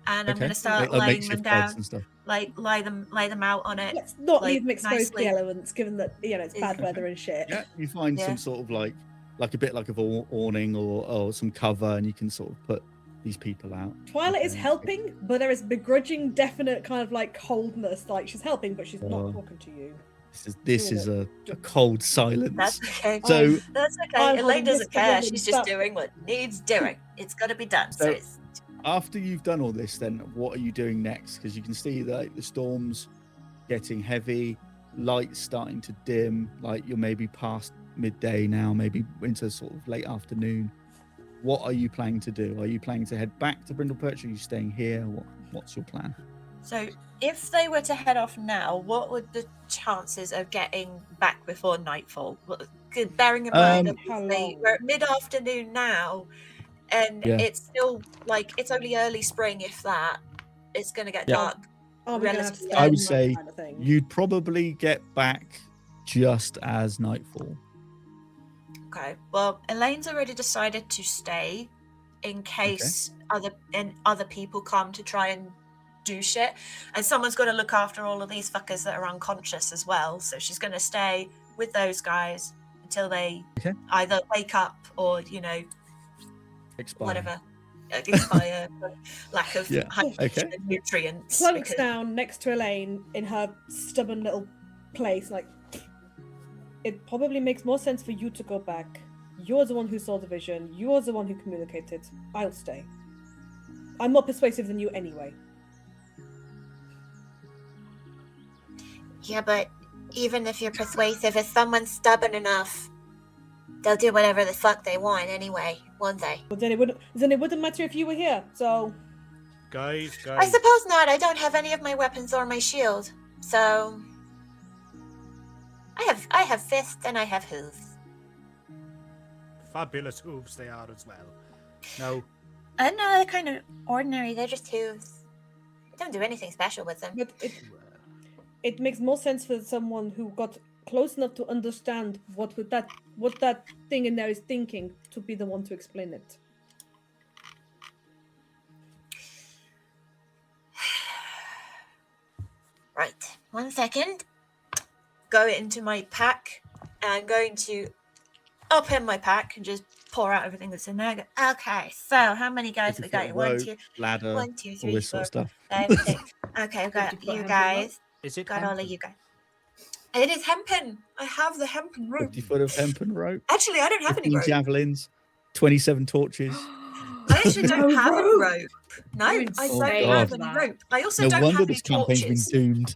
and I'm gonna start laying them down, and stuff. like lie them out on it. Let's not like, leave them exposed to the nicely. elements, given that it's bad weather and shit. Yeah, you find some sort of like a bit like of awning or some cover, and you can sort of put these people out. Twyla is helping, but there is begrudging, definite kind of like coldness. Like she's helping, but she's not talking to you. This is a cold silence. That's okay. So That's okay. I'm Elaine doesn't care. holding She's this just up. doing what needs doing. It's got to be done. So So- it's after you've done all this, then what are you doing next? Because you can see that the storm's getting heavy, lights starting to dim. Like you're maybe past midday now, maybe into sort of late afternoon. What are you planning to do? Are you planning to head back to Brindle Perch? Or are you staying here? What's your plan? So, if they were to head off now, what would the chances of getting back before nightfall? Bearing in mind, obviously, we're at mid-afternoon now, and it's still like it's only early spring, if that. It's going to get dark. Oh, we're gonna have to relatively stay I at would night say kind of thing. you'd probably get back just as nightfall. Okay. Well, Elaine's already decided to stay in case other people come to try and do shit, and someone's got to look after all of these fuckers that are unconscious as well. So she's going to stay with those guys until they either wake up or Expire. whatever expire for lack of hydration and nutrients. Plunks down next to Elaine in her stubborn little place, like it probably makes more sense for you to go back. You're the one who saw the vision. You're the one who communicated. I'll stay. I'm more persuasive than you anyway. Yeah, but even if you're persuasive, if someone's stubborn enough, they'll do whatever the fuck they want anyway, won't they? But then it wouldn't matter if you were here. So, Guys. I suppose not. I don't have any of my weapons or my shield, so I have fists and I have hooves. Fabulous hooves they are as well. No. No, they're kind of ordinary. They're just hooves. I don't do anything special with them. but it makes more sense for someone who got close enough to understand what that thing in there is thinking to be the one to explain it. Right. 1 second. Go into my pack. I'm going to open my pack and just pour out everything that's in there. Okay, so how many guys we got? Rope, 1, 2, ladder, 1, 2, all 3, this sort 4, of stuff. 5, 6. Okay, I've got Did you put you hempen guys. Is it Got all of hempen? you guys. It is hempen. I have the hempen rope. 50 foot of hempen rope. Actually, I don't have any 15 rope. javelins. 27 torches. I actually don't No have any rope. rope. No, You're I insane don't have with any that. rope. I also No don't wonder have any this campaign's been torches. doomed.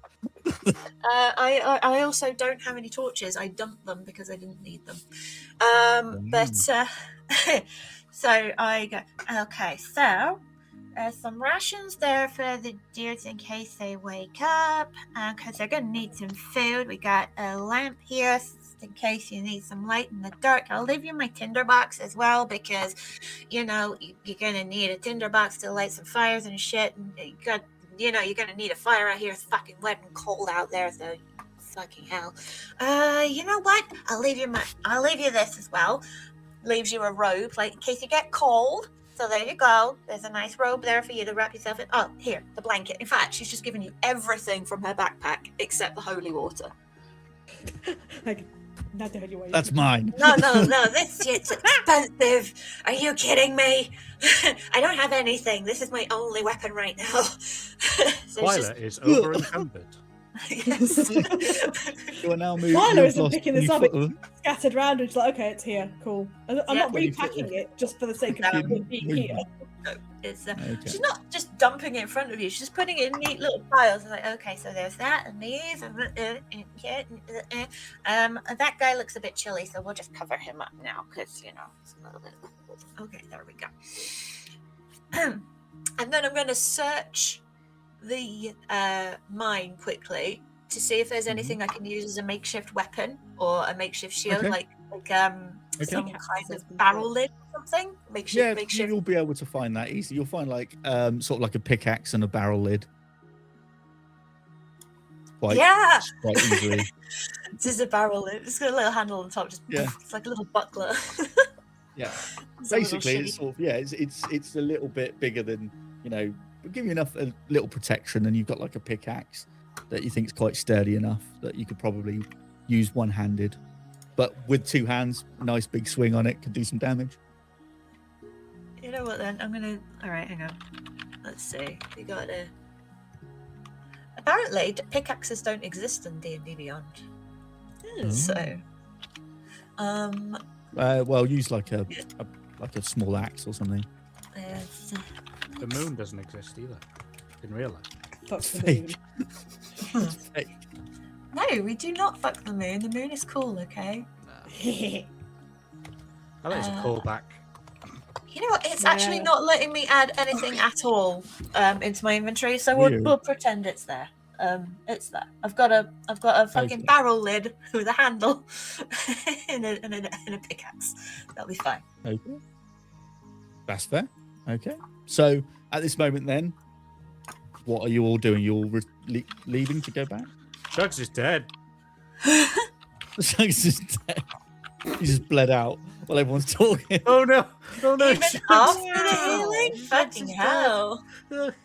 I also don't have any torches. I dumped them because I didn't need them. But so I go. Okay, so there's some rations there for the dudes in case they wake up, because they're gonna need some food. We got a lamp here in case you need some light in the dark. I'll leave you my tinder box as well because, you know, you're gonna need a tinder box to light some fires and shit. And you're gonna need a fire out here. It's fucking wet and cold out there, so fucking hell. You know what? I'll leave you this as well. Leaves you a robe, like in case you get cold. So there you go. There's a nice robe there for you to wrap yourself in. Oh, here, the blanket. In fact, she's just given you everything from her backpack except the holy water. Like, not the holy water. That's mine. No, this shit's expensive. Are you kidding me? I don't have anything. This is my only weapon right now. So Twyla is over encumbered. Yes. You are now moving. Tyler you've isn't lost picking this 20 up. foot of- Scattered around and she's like, okay, it's here, cool. I'm not 20 foot repacking of- it just for the sake of it being here. It's Okay. she's not just dumping it in front of you. She's just putting it in neat little piles. And like, okay, so there's that and these and that guy looks a bit chilly, so we'll just cover him up now because it's a little bit cold. Okay, there we go. And then I'm going to search the mine quickly to see if there's anything I can use as a makeshift weapon or a makeshift shield, Okay. like some kind of barrel lid or something. Yeah, Makeshift. you'll be able to find that easy. You'll find like sort of like a pickaxe and a barrel lid. Quite easily. This is a barrel lid. It's got a little handle on top. Just it's like a little buckler. Yeah. It's a little Basically, shitty. it's sort of it's a little bit bigger than it'll give you enough a little protection, and you've got like a pickaxe that you think is quite sturdy enough that you could probably use one-handed, but with two hands, nice big swing on it could do some damage. You know what then? All right, hang on. Let's see. We got a. Apparently, pickaxes don't exist in D&D Beyond. So, Well, use like a small axe or something. it's, The moon doesn't exist either. In real life. Fuck It's the moon. fake. It's fake. no, we do not fuck the moon. The moon is cool, okay? I think it's a callback. You know what? It's actually not letting me add anything at all into my inventory, so Weird. we'll pretend it's there. It's there. I've got a fucking Okay. barrel lid with a handle and a pickaxe. That'll be fine. Okay. That's fair. Okay. So at this moment, then, what are you all doing? You're all leaving to go back? Shugs is dead. Shugs is dead. He just bled out while everyone's talking. Oh no! Oh no! Even Shugs- after the healing? Shugs Fucking is hell. dead.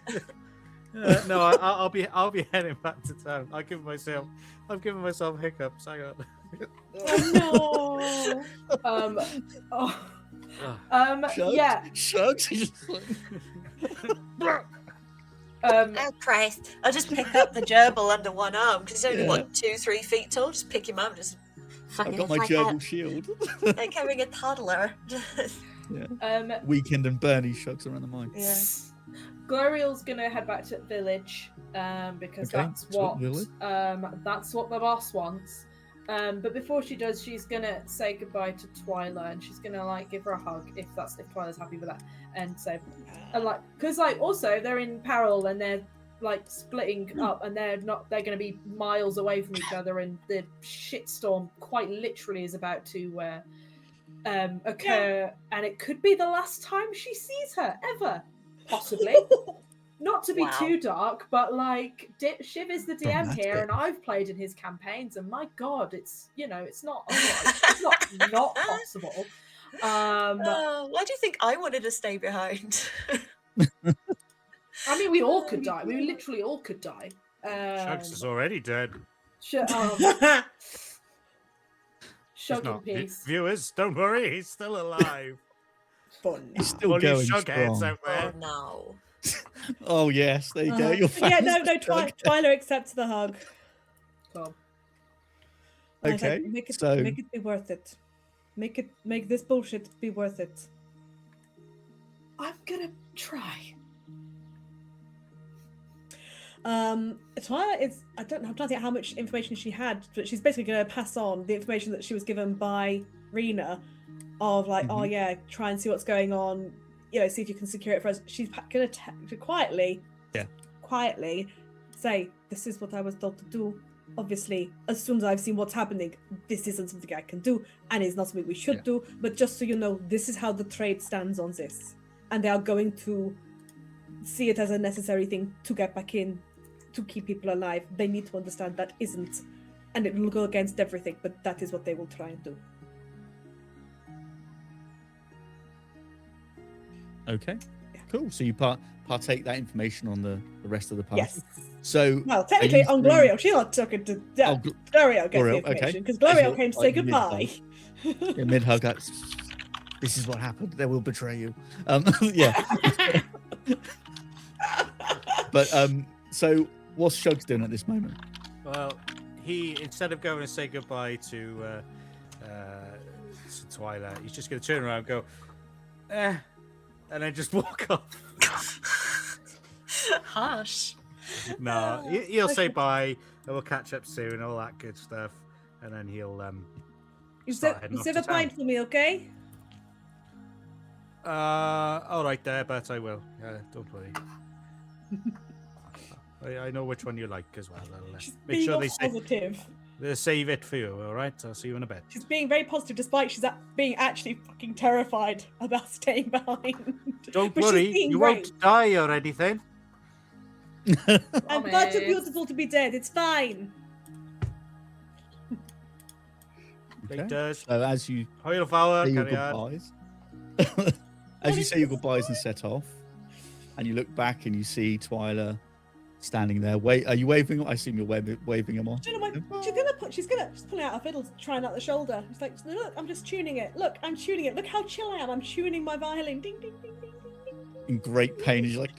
No, I'll be heading back to town. I've given myself hiccups. Hang on. Oh no. Shugs? Yeah. Shugs? He's just like, Oh Christ! I'll just pick up the gerbil under one arm because he's only Yeah. what 2-3 feet tall. Just pick him up, and just Fucking, I've got it's my like, gerbil shield. like having a toddler. Weekend and Bernie shugs around the mine. Yeah. Gloriel's gonna head back to the village because that's what the boss wants. But before she does, she's gonna say goodbye to Twyla, and she's gonna like give her a hug if Twyla's happy with that, and say, and like, because like also they're in peril and they're like splitting up, and they're gonna be miles away from each other, and the shitstorm quite literally is about to occur, and it could be the last time she sees her ever, possibly. Not to be too dark, but like Shiv is the DM here, and I've played in his campaigns, and my God, it's it's not it's not possible. Why do you think I wanted to stay behind? I mean, we all could die. We literally all could die. Shugs is already dead. Shug in peace. Viewers, don't worry, he's still alive. He's still All you going Shugheads strong. out there. Oh no. Oh yes, there you go. Your Yeah, no, fans Twyla accepts the hug. Cool. Okay, Make it so be worth it. Make this bullshit be worth it. I'm gonna try. Twyla is, I don't know, I'm trying to think how much information she had, but she's basically going to pass on the information that she was given by Rena of like, oh yeah, try and see what's going on, see if you can secure it for us. She's going to quietly say, this is what I was told to do. Obviously, as soon as I've seen what's happening, this isn't something I can do, and it's not something we should do, but just so you know, this is how the trade stands on this. And they are going to see it as a necessary thing to get back in, to keep people alive. They need to understand that isn't, and it will go against everything, but that is what they will try and do. okay, cool. So you partake that information on the rest of the party. Yes. So well, technically on Glorio, she's not talking to Glorio gets the information because Glorio came to say goodbye. Mid hug. This is what happened. They will betray you. Yeah. But so what's Shugs doing at this moment? Well, he, instead of going and say goodbye to Twyla, he's just going to turn around and go, and then just walk off. Hush. No, he'll say bye, and we'll catch up soon, all that good stuff, and then he'll You save a pint for me, okay? All right there, but I will. Don't worry. I know which one you like as well. I'll make sure they save it for you. All right, I'll see you in a bit. She's being very positive, despite she's being actually fucking terrified about staying behind. Don't worry, you won't die or anything. I'm far too beautiful to be dead. It's fine. Okay. So as you say your goodbyes, as you say your goodbyes and set off, and you look back and you see Twyla standing there. Wait, are you waving? I assume you're waving him off. She's pulling out her fiddle, trying out the shoulder. She's like, look, I'm just tuning it. Look, I'm tuning it. Look how chill I am. I'm tuning my violin. Ding, ding, ding, ding, ding, ding. In great pain, and you're like.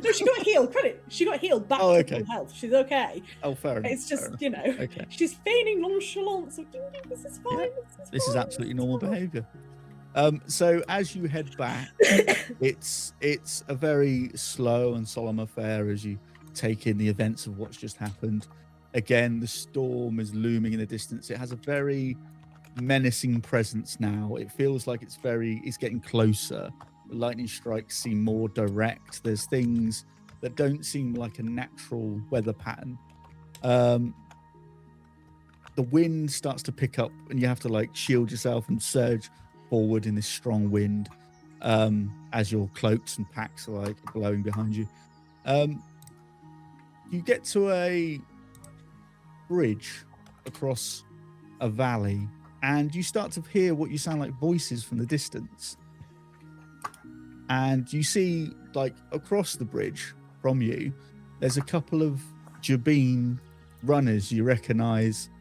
No, she got healed. She got healed back to full health. She's okay. Oh, fair enough. It's just, Okay. She's feigning nonchalance. So, ding, ding, this is fine. Yeah. This is absolutely normal behaviour. So as you head back, it's a very slow and solemn affair as you take in the events of what's just happened. Again, the storm is looming in the distance. It has a very menacing presence now. It feels like it's getting closer. The lightning strikes seem more direct. There's things that don't seem like a natural weather pattern. The wind starts to pick up, and you have to like shield yourself and surge forward in this strong wind as your cloaks and packs are like blowing behind you. You get to a bridge across a valley, and you start to hear what you sound like voices from the distance. And you see, like, across the bridge from you, there's a couple of Jabin runners you recognize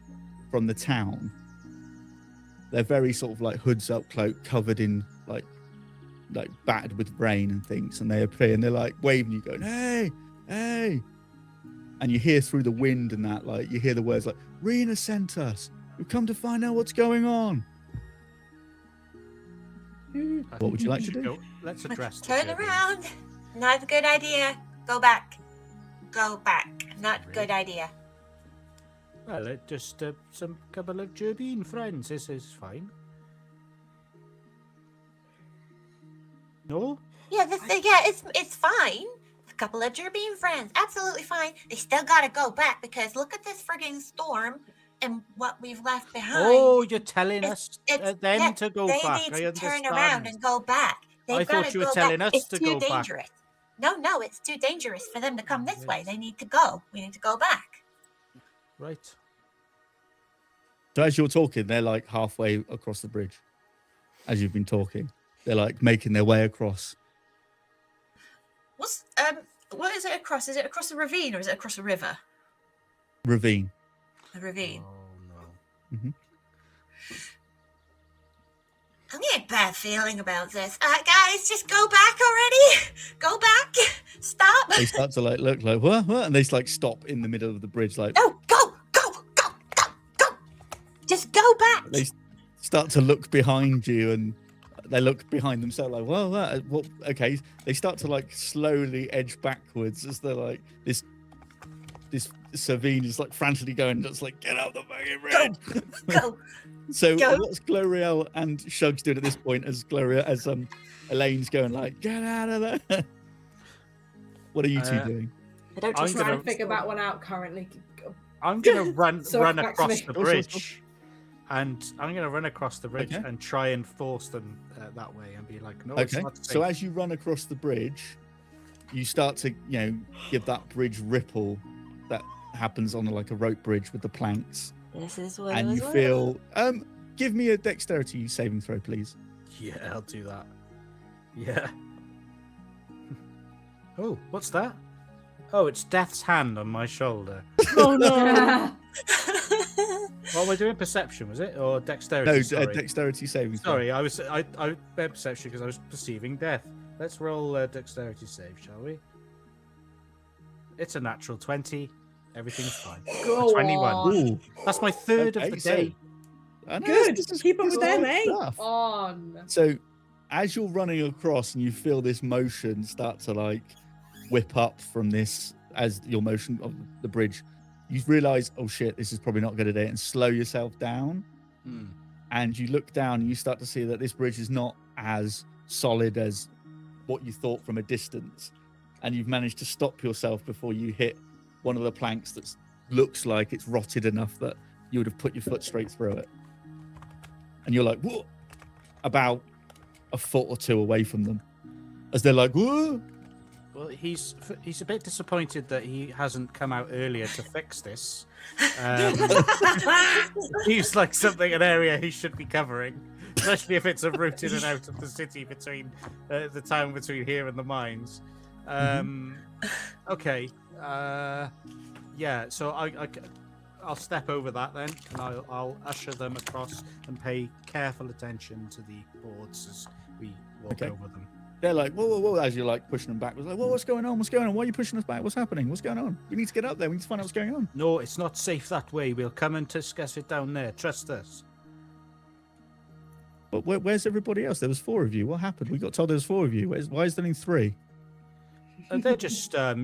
from the town. They're very sort of like hoods up, cloak, covered in like battered with rain and things. And they appear and they're like waving you, going, "Hey, hey, and you hear through the wind and that, like, you hear the words like, Rena sent us. We've come to find out what's going on. What would you like to do? Let's address. Turn around. Not a good idea. Go back. Go back. Not good idea. Well, just some couple of Gerbine friends. This is fine. No? Yeah, it's fine. A couple of Gerbine friends. Absolutely fine. They still gotta go back because look at this frigging storm and what we've left behind. Oh, you're telling us yeah, them to go they back. need to turn around and go back. I thought you were telling us to go back. It's too dangerous. No, it's too dangerous for them to come this way. They need to go. We need to go back. Right. So as you're talking, they're like halfway across the bridge. As you've been talking, they're like making their way across. What is it across? Is it across a ravine or is it across a river? Ravine. A ravine. Oh no. Mm-hmm. I'm getting a bad feeling about this. Guys, just go back already. Go back. Stop. They start to like look like what? And they like stop in the middle of the bridge, like No, go. Just go back. they start to look behind you, and they look behind themselves like, well, what? Okay. They start to like slowly edge backwards as they're like this Savine is like frantically going, just like get out the fucking bridge. Go. So Go. what's Gloriel and Shugs doing at this point as Elaine's going like, get out of there? What are you two doing? I don't I'm trust Trying gonna- to figure that one out currently. I'm gonna run So run back to across me. the Sure. bridge, and I'm gonna run across the bridge Okay. and try and force them that way, and be like, no, it's Okay. not safe. So as you run across the bridge, you start to, give that bridge ripple that happens on like a rope bridge with the planks, This is what and you feel. Give me a dexterity saving throw, please. Yeah, I'll do that. Yeah. Oh, what's that? Oh, it's Death's hand on my shoulder. Oh no! What am I doing? Perception, was it, or dexterity? No, Sorry. dexterity saving throw. Sorry, I meant perception because I was perceiving death. Let's roll a dexterity save, shall we? It's a natural 20. Everything's fine. Go 21. on. Ooh, That's my third Okay, of the so- day. I know, Good. this is Keep up with good them, eh? stuff. On. So, as you're running across and you feel this motion start to like whip up from this, as your motion of the bridge, you realize, oh shit, this is probably not a good idea, and slow yourself down. Hmm. And you look down and you start to see that this bridge is not as solid as what you thought from a distance. And you've managed to stop yourself before you hit one of the planks that looks like it's rotted enough that you would have put your foot straight through it. And you're like, whoa, about a foot or two away from them. As they're like, whoa. Well, he's a bit disappointed that he hasn't come out earlier to fix this. Seems like an area he should be covering, especially if it's a route in and out of the city between the town between here and the mines. Okay, yeah. So I'll step over that then, and I'll usher them across and pay careful attention to the boards as we walk over them. They're like, whoa, whoa, whoa, as you're like pushing them back. It's like, whoa, what's going on? What's going on? Why are you pushing us back? What's happening? What's going on? We need to get up there. We need to find out what's going on. No, it's not safe that way. We'll come and discuss it down there. Trust us. But where's everybody else? There was 4 of you. What happened? We got told there was 4 of you. Why is there only 3? And they're just, tired.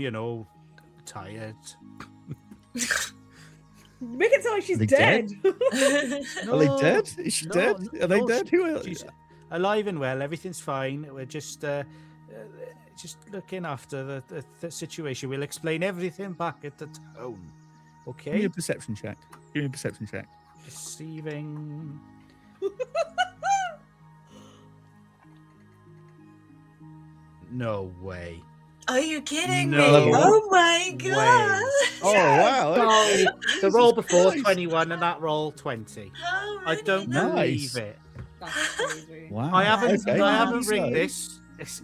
Make it sound like she's Are they dead. Are they dead? Is she dead? Are they dead? Who are She's alive and well. Everything's fine. We're just looking after the situation. We'll explain everything back at the town. Give me Okay? a perception check. Give me a perception check. Deceiving. No way. Are you kidding No me? Oh my way. god! Oh, wow. The roll before Christ. 21 and that roll 20. How I don't many Nice. believe it. That's crazy. Wow. I haven't Okay. rigged So- this.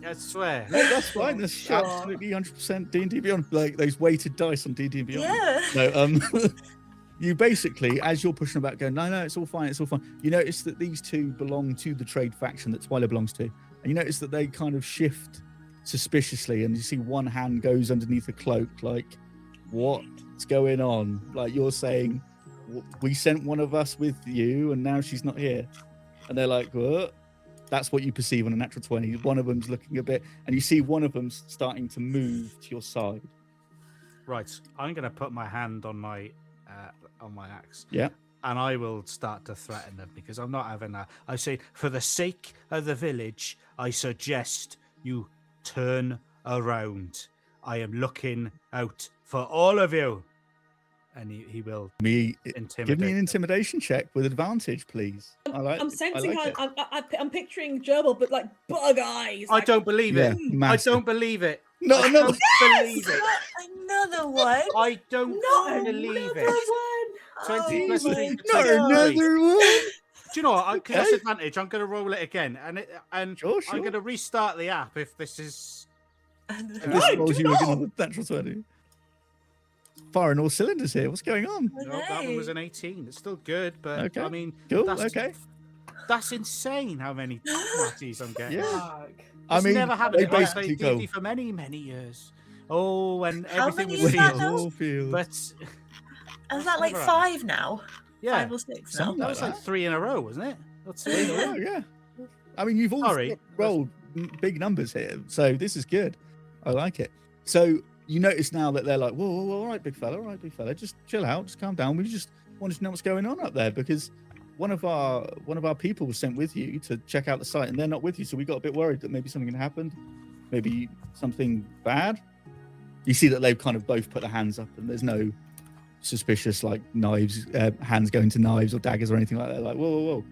I swear. No, that's fine. That's Sure. absolutely 100% D&D Beyond. Like those weighted dice on D&D Beyond. Yeah. No, you basically, as you're pushing about, going, no, it's all fine, it's all fine. You notice that these 2 belong to the trade faction that Twyla belongs to, and you notice that they kind of shift suspiciously, and you see one hand goes underneath a cloak. Like, what what's going on? Like you're saying, we sent one of us with you, and now she's not here. And they're like, what? That's what you perceive on a natural 20. One of them's looking a bit, and you see one of them's starting to move to your side. Right. I'm going to put my hand on my axe. Yeah. And I will start to threaten them because I'm not having that. I say, for the sake of the village, I suggest you turn around. I am looking out for all of you. And he will intimidate. Give me an intimidation check with advantage, please. I'm sensing I'm picturing Gerbil, but like bug eyes. I don't believe it. I don't believe it. No, I don't believe it. Another one. I don't believe it. 20 plus 3. Not another one. Do you know what? Because that's advantage. I'm going to roll it again, and Sure. I'm going to restart the app if this is. This rolls you again on the natural 20. Firing all cylinders here. What's going on? No, that one was an 18. It's still good, but Okay. I mean, Cool. that's insane how many natties I'm getting. Yeah. It's never happened. they I played basically go. D&D for many, many years. Oh, and How everything many was is that field. now? But Is that like Right. 5 now? yeah, 5 or 6 now? Something that was like 3 in a row, wasn't it? That's 3 in a row. Yeah. I mean, you've all Sorry. rolled big numbers here, so this is good. I like it. So you notice now that they're like, whoa, all right, big fella, just chill out, just calm down. We just wanted to know what's going on up there because one of our people was sent with you to check out the site, and they're not with you, so we got a bit worried that maybe something had happened, maybe something bad. You see that they've kind of both put their hands up, and there's no suspicious like knives, hands going to knives or daggers or anything like that. Like, whoa.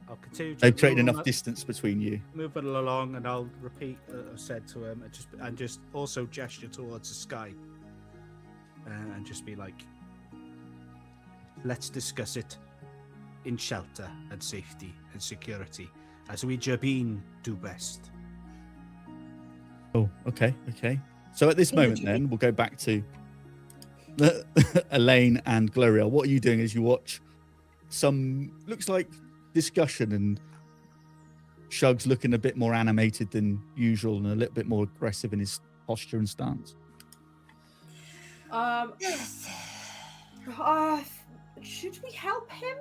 I'll continue. They've created enough distance between you. Move it along, and I'll repeat what I said to him, and just also gesture towards the sky, and just be like, "Let's discuss it in shelter and safety and security, as we Jabin do best." Oh, okay. So at this moment, then we'll go back to Elaine and Gloria. What are you doing as you watch some looks like discussion, and Shug's looking a bit more animated than usual and a little bit more aggressive in his posture and stance? Should we help him?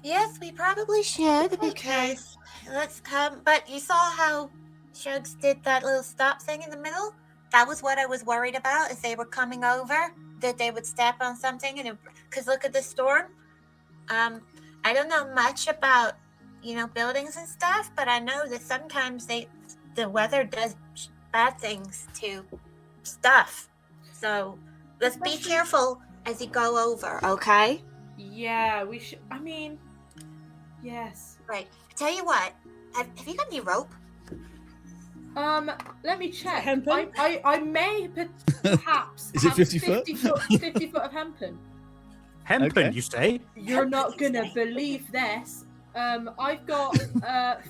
Yes, we probably should because let's come. But you saw how Shugs did that little stop thing in the middle? That was what I was worried about. If they were coming over, that they would step on something, and because look at the storm. I don't know much about buildings and stuff, but I know that sometimes the weather does bad things to stuff. So let's be careful as you go over, okay? Yeah, we should. I mean, yes. Right. Tell you what. Have you got any rope? Let me check. Hempen? I may perhaps Is it have 50 foot? 50 foot of hempen. Hempen, Okay. you say? You're not gonna believe this. I've got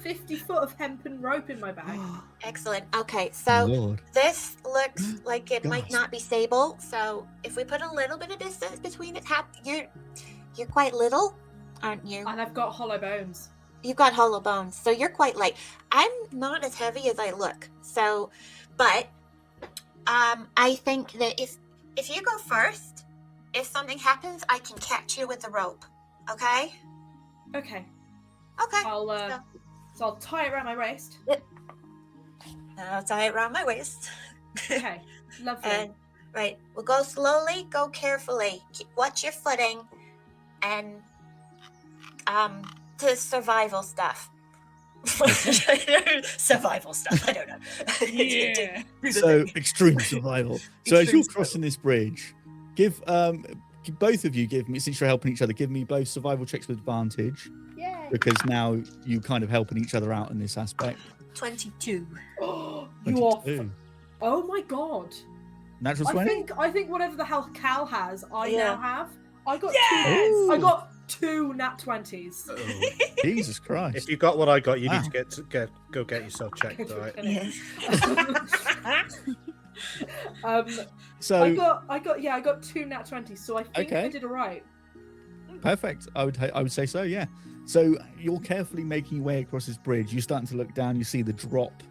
50 foot of hempen rope in my bag. Excellent. Okay, so Lord. this looks like it might Gosh. not be stable. So if we put a little bit of distance between it, you're quite little, aren't you? And I've got hollow bones. You've got hollow bones, so you're quite light. I'm not as heavy as I look. So, but I think that if you go first, if something happens, I can catch you with the rope. Okay? Okay. Okay. So I'll tie it around my waist. I'll tie it around my waist. Okay. Lovely. And right, we'll go slowly, go carefully. Watch your footing, and to survival stuff. Survival stuff. I don't know. Yeah. So extreme survival. So as you're crossing this bridge, give both of you give me, since you're helping each other, give me both survival checks with advantage, Yeah. because now you kind of helping each other out in this aspect. 22. You are. 22. Oh my god. Natural 20. I think whatever the hell Cal has, I now have. I got Yes! I got 2 nat 20s. Jesus Christ. If you got what I got, you Wow. need to go get yourself checked, all right? Yes. So I got 2 nat 20s, so I think Okay. I did alright. perfect. I would say so. Yeah. So you're carefully making your way across this bridge. You're starting to look down. You see the drop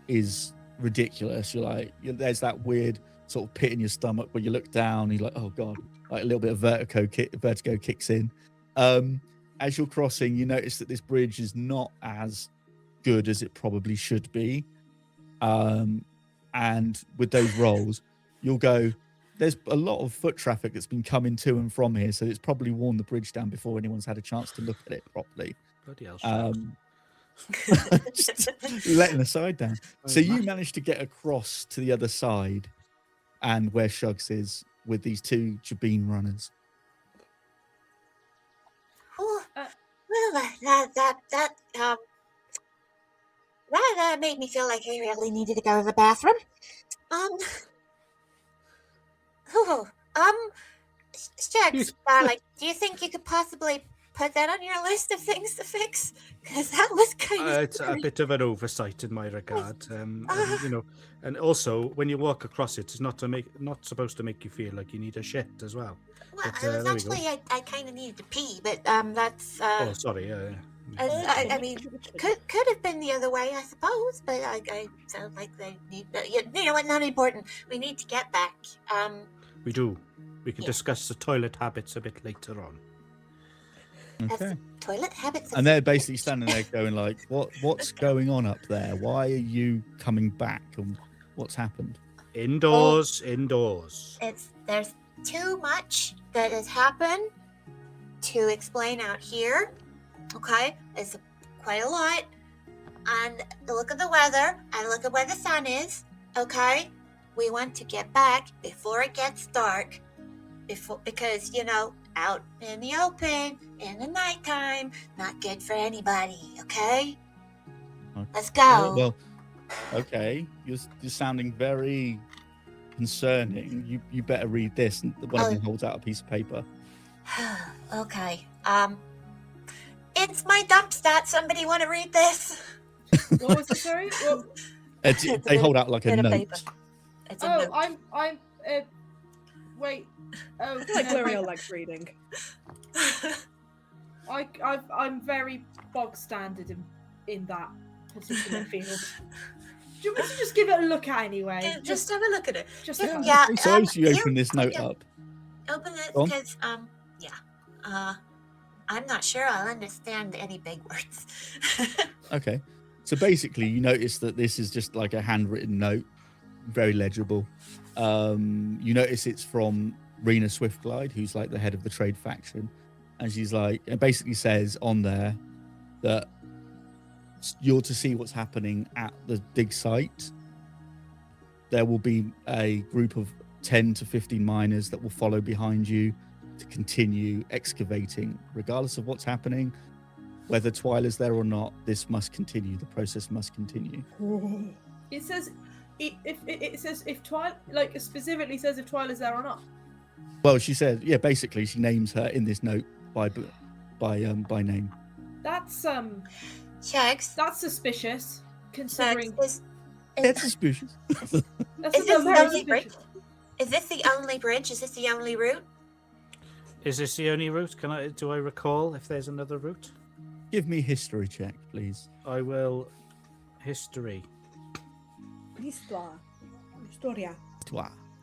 is ridiculous. You're like, there's that weird sort of pit in your stomach where you look down and you're like, oh God, like a little bit of vertigo kicks in. As you're crossing, you notice that this bridge is not as good as it probably should be. And with those rolls, you'll go, there's a lot of foot traffic that's been coming to and from here, so it's probably worn the bridge down before anyone's had a chance to look at it properly. Bloody hell, Just letting the side down. So you managed to get across to the other side and where Shugs is with these two Jabin runners. Well, that made me feel like I really needed to go to the bathroom. Shugs, darling, do you think you could possibly put that on your list of things to fix? Because that was kind of it's a bit of an oversight in my regard, and, you know. And also, when you walk across it, it's not supposed to make you feel like you need a shit as well. Well, But, it was there we go. actually I kind of needed to pee, but that's. Oh, sorry. I mean, could have been the other way, I suppose. But I sound like they need. You know what? Not important. We need to get back. We do. We can discuss the toilet habits a bit later on. Okay. Toilet habits. And they're basically standing there going like, what's going on up there? Why are you coming back? And what's happened? Indoors. There's too much that has happened to explain out here. Okay, it's quite a lot. And look at the weather and look at where the sun is. Okay, we want to get back before it gets dark. Because out in the open in the nighttime, not good for anybody. Okay, let's go. Well, okay, you're sounding very concerning. You better read this. And one of them holds out a piece of paper. Okay. It's my dump stat. Somebody want to read this? What was it? Sorry. Well, They hold out like a note. Paper. It's a note. I'm. Wait. Oh, I feel like L'Oreal likes reading. I'm very bog standard in that particular field. Do you want me to just give it a look at anyway? Just have a look at it. Just Yeah. So you open this note up. Open it Go on. because I'm not sure I'll understand any big words. Okay. So basically, you notice that this is just like a handwritten note, very legible. You notice it's from Rena Swiftglide, who's like the head of the trade faction. And she's like, it basically says on there that you're to see what's happening at the dig site. There will be a group of 10 to 15 miners that will follow behind you to continue excavating, regardless of what's happening. Whether Twyla's there or not, this must continue. The process must continue. It says if Twyla, like, specifically says if Twyla's there or not. Well, she said, yeah, basically she names her in this note by name. That's Shugs. that's suspicious, considering That's suspicious. that's Is this very the only bridge? suspicious. Is this the only bridge? Is this the only route? Is this the only route? Do I recall if there's another route? Give me a history check, please. I will. History. Historia.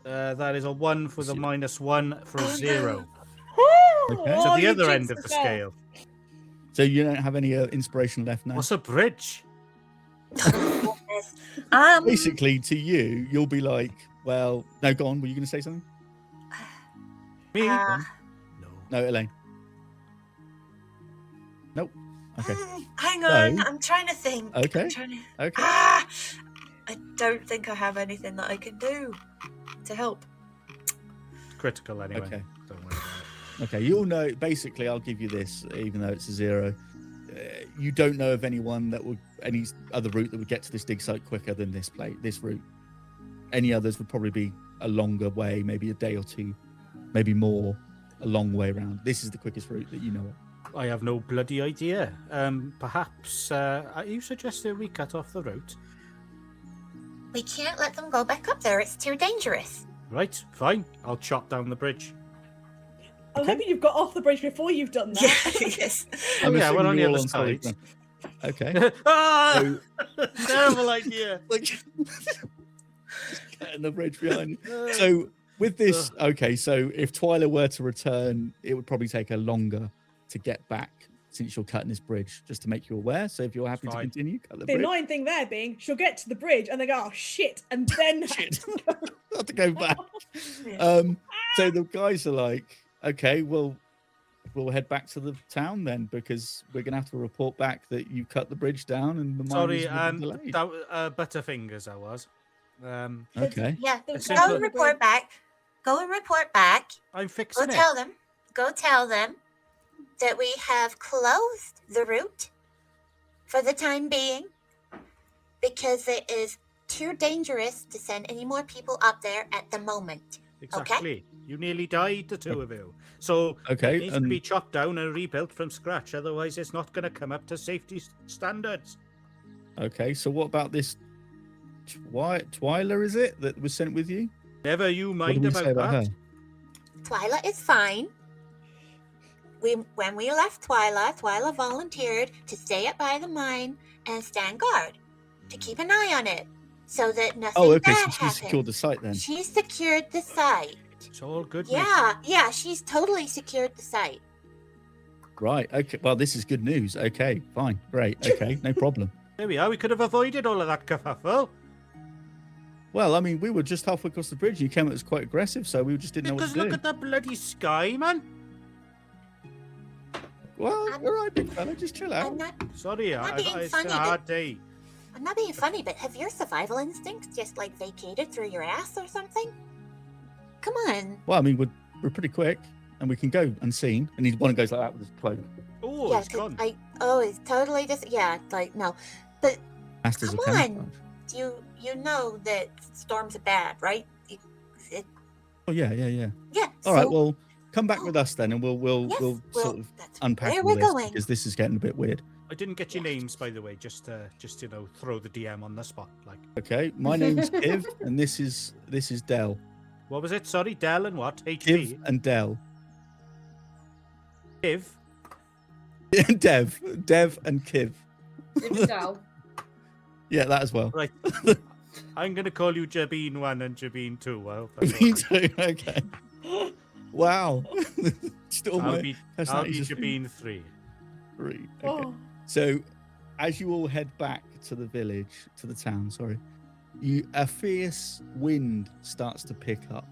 That is a 1 for the -1 for a 0. Okay. So the you other end jinxed of the yourself. scale. So you don't have any inspiration left now? What's a bridge? Basically, to you, you'll be like, well, no, go on. Were you going to say something? Me? Uh, No. No, Elaine. Nope. Okay. Hang on, So- I'm trying to think. Okay. I'm trying to... Okay. I don't think I have anything that I can do to help. Critical anyway. Okay. Don't worry about it. Okay. You'll know. Basically, I'll give you this, even though it's a 0. You don't know of anyone that would any other route that would get to this dig site quicker than this route. Any others would probably be a longer way, maybe a day or two, maybe more, a long way around. This is the quickest route that you know of. I have no bloody idea. Perhaps you suggested we cut off the route. We can't let them go back up there. It's too dangerous. Right, fine. I'll chop down the bridge. I'm hoping you've got off the bridge before you've done that. Yes. Oh, yeah, we're assuming on the you're other all solid side. ground. Okay. Ah! So, Terrible idea. like, setting the bridge behind you. So with this, okay, so if Twyla were to return, it would probably take her longer to get back since you're cutting this bridge, just to make you aware. So if you're happy to continue, cut the bridge. annoying thing there being, she'll get to the bridge and they go, oh shit, and then shit. Have to go back. So the guys are like, okay, well, we'll head back to the town then, because we're gonna have to report back that you cut the bridge down and the Sorry, delayed. Butterfingers, I was. Okay. Yeah, go and report back. Go and report back. I'm fixing it. Go tell them that we have closed the route for the time being because it is too dangerous to send any more people up there at the moment. Exactly. Okay? You nearly died, the two of you. So it needs to be chopped down and rebuilt from scratch. Otherwise, it's not going to come up to safety standards. Okay, so what about this Twyla, is it, that was sent with you? Never you mind what do we say about that. Her? Twyla is fine. When we left Twyla volunteered to stay up by the mine and stand guard, to keep an eye on it, so that nothing bad so she happened. secured the site then. She secured the site. It's all good. Yeah, she's totally secured the site. Right, okay, well, this is good news. Okay, fine, great, okay, no problem. There we are. We could have avoided all of that kerfuffle. Well, I mean, we were just halfway across the bridge. You came at us quite aggressive, so we just didn't know what to do. Because look at the bloody sky, man. Well, all right, big fella, just chill out. Sorry, it's funny, a hard day. I'm not being funny, but have your survival instincts just like vacated through your ass or something? Come on. Well, I mean, we're pretty quick, and we can go unseen. And one goes like that with his cloak. Oh, it's gone. It's totally just no. But Masters come on, you know that storms are bad, right? Oh yeah. Yeah. All right, well, come back with us then, and we'll sort of unpack all this because this is getting a bit weird. I didn't get your names, by the way. Just throw the DM on the spot, like. Okay, my name's Kiv, and this is Del. What was it? Sorry, Del and what? Kiv and Del. Kiv. Dev and Kiv. Del. Yeah, that as well. Right. I'm going to call you Jabeen 1 and Jabeen 2. I hope that's Jabeen 2, okay. Wow. I'll be Jabeen 3. 3. Okay. So, as you all head back to the town, a fierce wind starts to pick up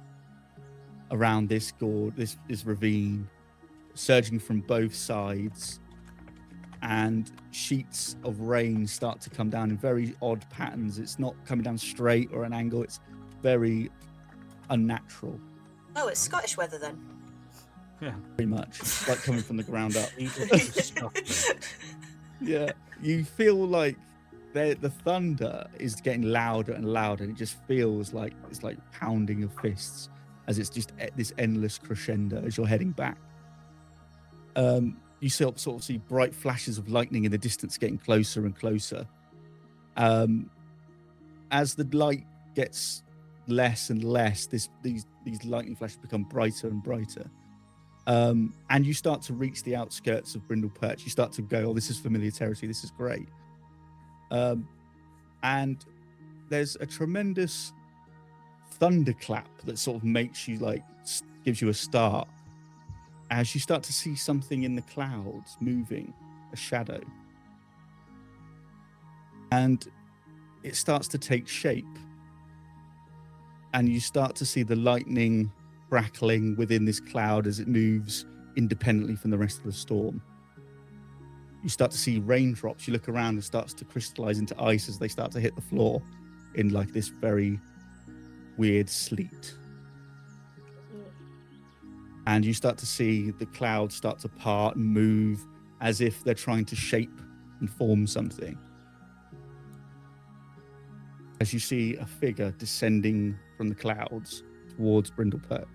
around this gorge, this ravine, surging from both sides, and sheets of rain start to come down in very odd patterns. It's not coming down straight or an angle. It's very unnatural. Oh, it's Scottish weather then. Yeah, pretty much. It's like coming from the ground up. Yeah, you feel like the thunder is getting louder and louder, and it just feels like it's like pounding of fists as it's just this endless crescendo as you're heading back. You sort of see bright flashes of lightning in the distance getting closer and closer. As the light gets less and less, these lightning flashes become brighter and brighter. And you start to reach the outskirts of Brindle Perch. You start to go, oh, this is familiar territory. This is great. And there's a tremendous thunderclap that sort of makes you gives you a start. As you start to see something in the clouds moving, a shadow. And it starts to take shape. And you start to see the lightning crackling within this cloud as it moves independently from the rest of the storm. You start to see raindrops. You look around and it starts to crystallize into ice as they start to hit the floor in this very weird sleet. And you start to see the clouds start to part and move as if they're trying to shape and form something. As you see a figure descending from the clouds towards Brindle Perch.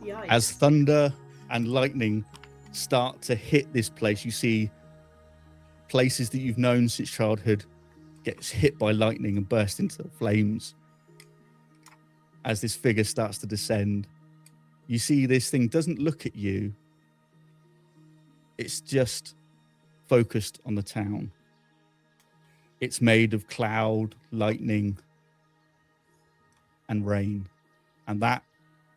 Yikes. As thunder and lightning start to hit this place, you see places that you've known since childhood gets hit by lightning and burst into flames. As this figure starts to descend, you see this thing doesn't look at you. It's just focused on the town. It's made of cloud, lightning, and rain. And that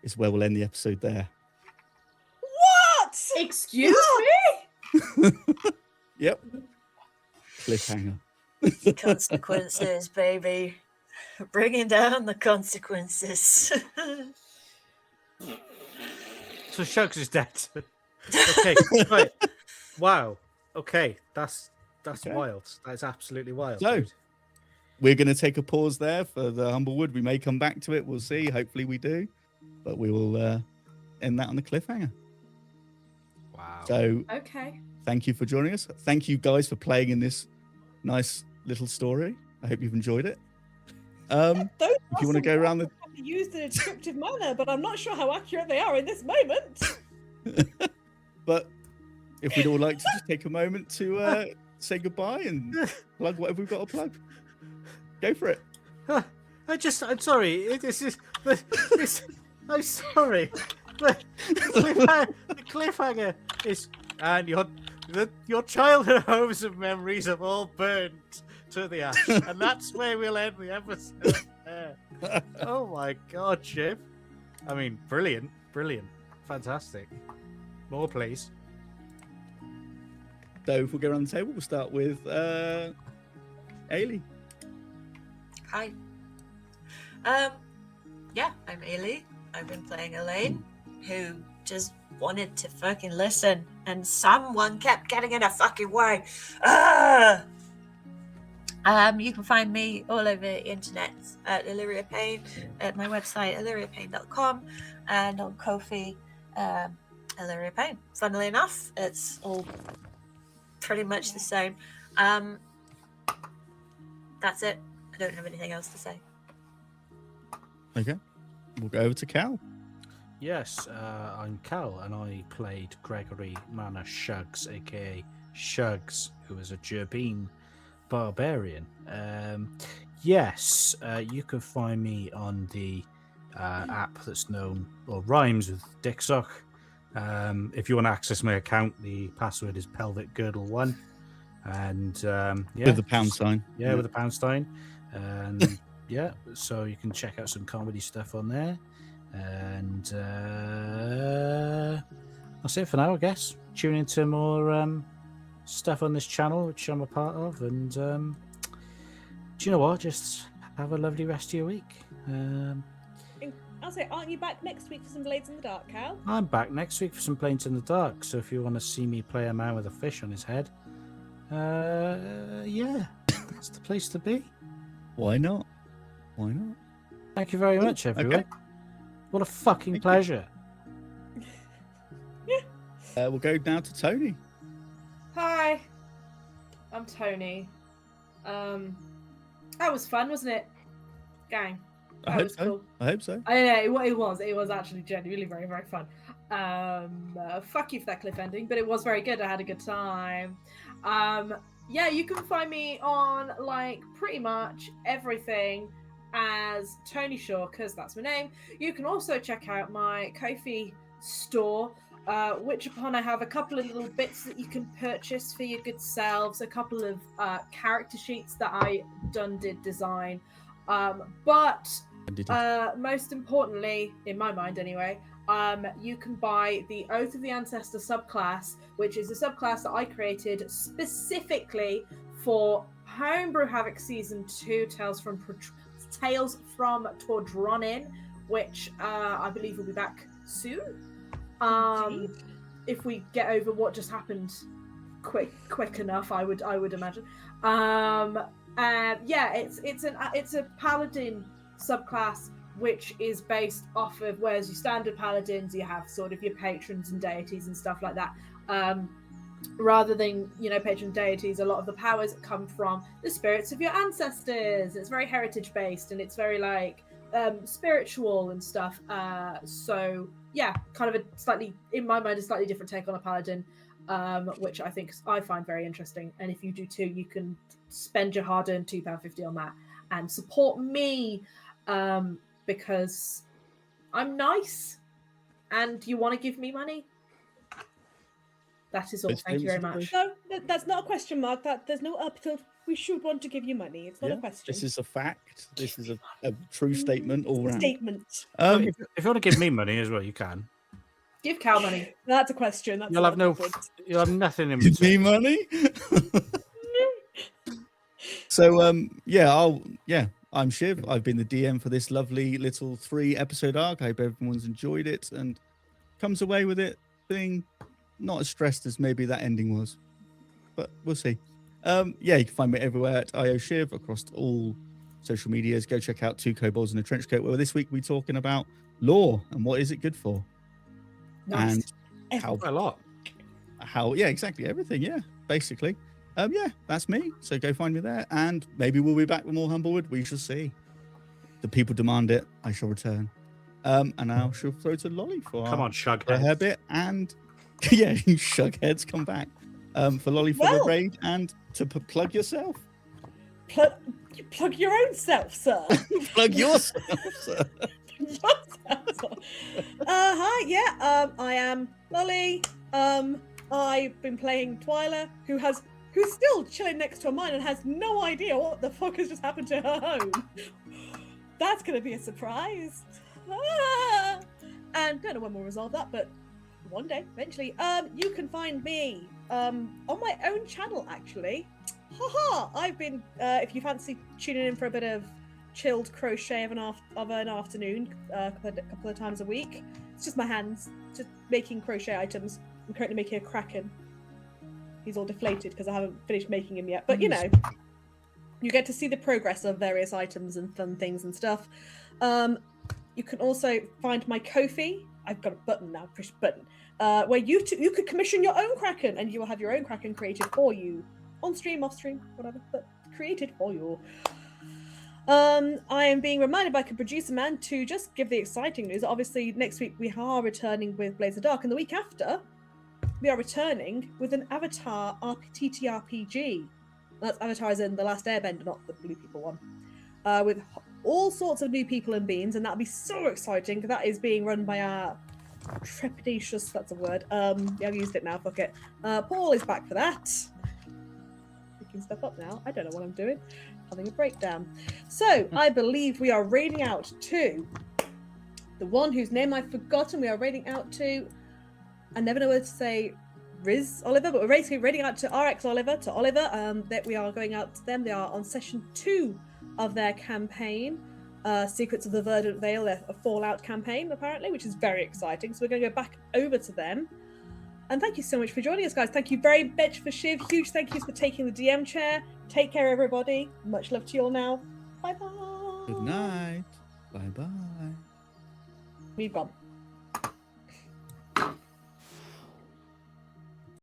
is where we'll end the episode there. What? Excuse me? Yep. Cliffhanger. Consequences, baby. Bringing down the consequences. So Shugs is dead. Okay, right. Wow. Okay, that's Okay. wild. That's absolutely wild. So, dude. we're going to take a pause there for the Humblewood. We may come back to it. We'll see. Hopefully we do. But we will end that on the cliffhanger. Wow. So, Okay. thank you for joining us. Thank you guys for playing in this nice little story. I hope you've enjoyed it. Those If you want to go around the... used in a descriptive manner, but I'm not sure how accurate they are in this moment. But if we'd all like to just take a moment to say goodbye and plug whatever we've got to plug, go for it. I'm sorry. I'm sorry. The cliffhanger is, and your childhood homes and memories have all burned to the ash, and that's where we'll end the episode. Oh my God, Chip! I mean, brilliant, fantastic. More, please. So if we go around the table, we'll start with Ailey. Hi. Yeah, I'm Ailey. I've been playing Elaine, who just wanted to fucking listen, and someone kept getting in the fucking way. You can find me all over the internet at Illyria Payne, at my website, illyriapayne.com, and on Ko-fi, Illyria Payne. Funnily enough, it's all pretty much the same. That's it. I don't have anything else to say. Okay. We'll go over to Cal. Yes, I'm Cal, and I played Gregory Manor Shugs, aka Shugs, who is a Gerbine barbarian. Yes, you can find me on the app that's known or rhymes with Dicksock. If you want to access my account, the password is pelvic girdle 1, and yeah, With the pound sign. Yeah, with the pound sign, and yeah, so you can check out some comedy stuff on there. And that's it for now, I guess. Tune into more stuff on this channel, which I'm a part of. And do you know what? Just have a lovely rest of your week. I'll say, aren't you back next week for some Blades in the Dark, Cal? I'm back next week for some Planes in the Dark. So if you want to see me play a man with a fish on his head, yeah, that's the place to be. Why not? Why not? Thank you very much, everyone. Okay. What a fucking pleasure. We'll go now to Tony. Hi, I'm Tony. That was fun, wasn't it, gang? I That hope was so. cool. I hope so. I know it was actually genuinely very, very fun. Fuck you for that cliff ending, but it was very good. I had a good time. Yeah, you can find me on like pretty much everything as Tony Shaw, because that's my name. You can also check out my Ko-fi store, which upon I have a couple of little bits that you can purchase for your good selves, a couple of character sheets that I did design. But most importantly, in my mind anyway, you can buy the Oath of the Ancestor subclass, which is a subclass that I created specifically for Homebrew Havoc Season 2, Tales from Tordronin, which I believe will be back soon. If we get over what just happened quick enough, I would imagine. Yeah, it's a paladin subclass which is based off of, whereas your standard paladins, you have sort of your patrons and deities and stuff like that. Rather than, patron deities, a lot of the powers come from the spirits of your ancestors. It's very heritage based, and it's very like spiritual and stuff. So yeah, kind of a slightly, in my mind, a slightly different take on a paladin, which I find very interesting. And if you do too, you can spend your hard-earned £2.50 on that and support me, because I'm nice and you want to give me money. That is all. Those Thank you very statements much. No, that's not a question mark. That there's no uphill. We should want to give you money. It's not a question. This is a fact. This is a true statement all round. Statement. If you want to give me money as well, you can. Give Cal money. That's a question. That's You'll have nothing in Give me return. money. So I'm Shiv. I've been the DM for this lovely little 3-episode arc. I hope everyone's enjoyed it and comes away with it being not as stressed as maybe that ending was, but we'll see. You can find me everywhere at IOShiv across all social medias. Go check out 2 Kobolds in a Trench Coat, where this week we're talking about lore and what is it good for. Nice. And A lot. exactly, everything, basically. That's me, so go find me there, and maybe we'll be back with more Humblewood. We shall see. The people demand it. I shall return. And I shall throw to Lolly for her bit, and you shugheads, come back for Lolly for the raid and to plug yourself. Plug your own self, sir. Plug yourself, sir. Hi, I am Lolly. I've been playing Twyla, who's still chilling next to a mine and has no idea what the fuck has just happened to her home. That's gonna be a surprise. And don't know when we'll resolve that, but one day, eventually. You can find me on my own channel, actually. I've been, if you fancy tuning in for a bit of chilled crochet of an afternoon, a couple of times a week. It's just my hands, just making crochet items. I'm currently making a kraken. He's all deflated because I haven't finished making him yet. But you get to see the progress of various items and fun things and stuff. You can also find my Ko-fi. I've got a button now, push button, where you could commission your own kraken, and you will have your own kraken created for you, on stream, off stream, whatever, but created for you. I am being reminded by the producer man to just give the exciting news. Obviously, next week we are returning with Blades of Dark, and the week after, we are returning with an Avatar TTRPG. That's Avatar as in The Last Airbender, not the Blue People one. With all sorts of new people and beings, and that'll be so exciting, because that is being run by our trepidatious, that's a word. I've used it now, fuck it. Paul is back for that. Picking stuff up now. I don't know what I'm doing. Having a breakdown. So, I believe we are raiding out to the one whose name I've forgotten. We are raiding out to, I never know whether to say Riz Oliver, but we're basically raiding out to RX Oliver, that we are going out to them. They are on session 2 of their campaign, Secrets of the Verdant Veil, a Fallout campaign, apparently, which is very exciting. So we're going to go back over to them. And thank you so much for joining us, guys. Thank you very much for Shiv. Huge thank yous for taking the DM chair. Take care, everybody. Much love to you all now. Bye-bye. Good night. Bye-bye. We've gone.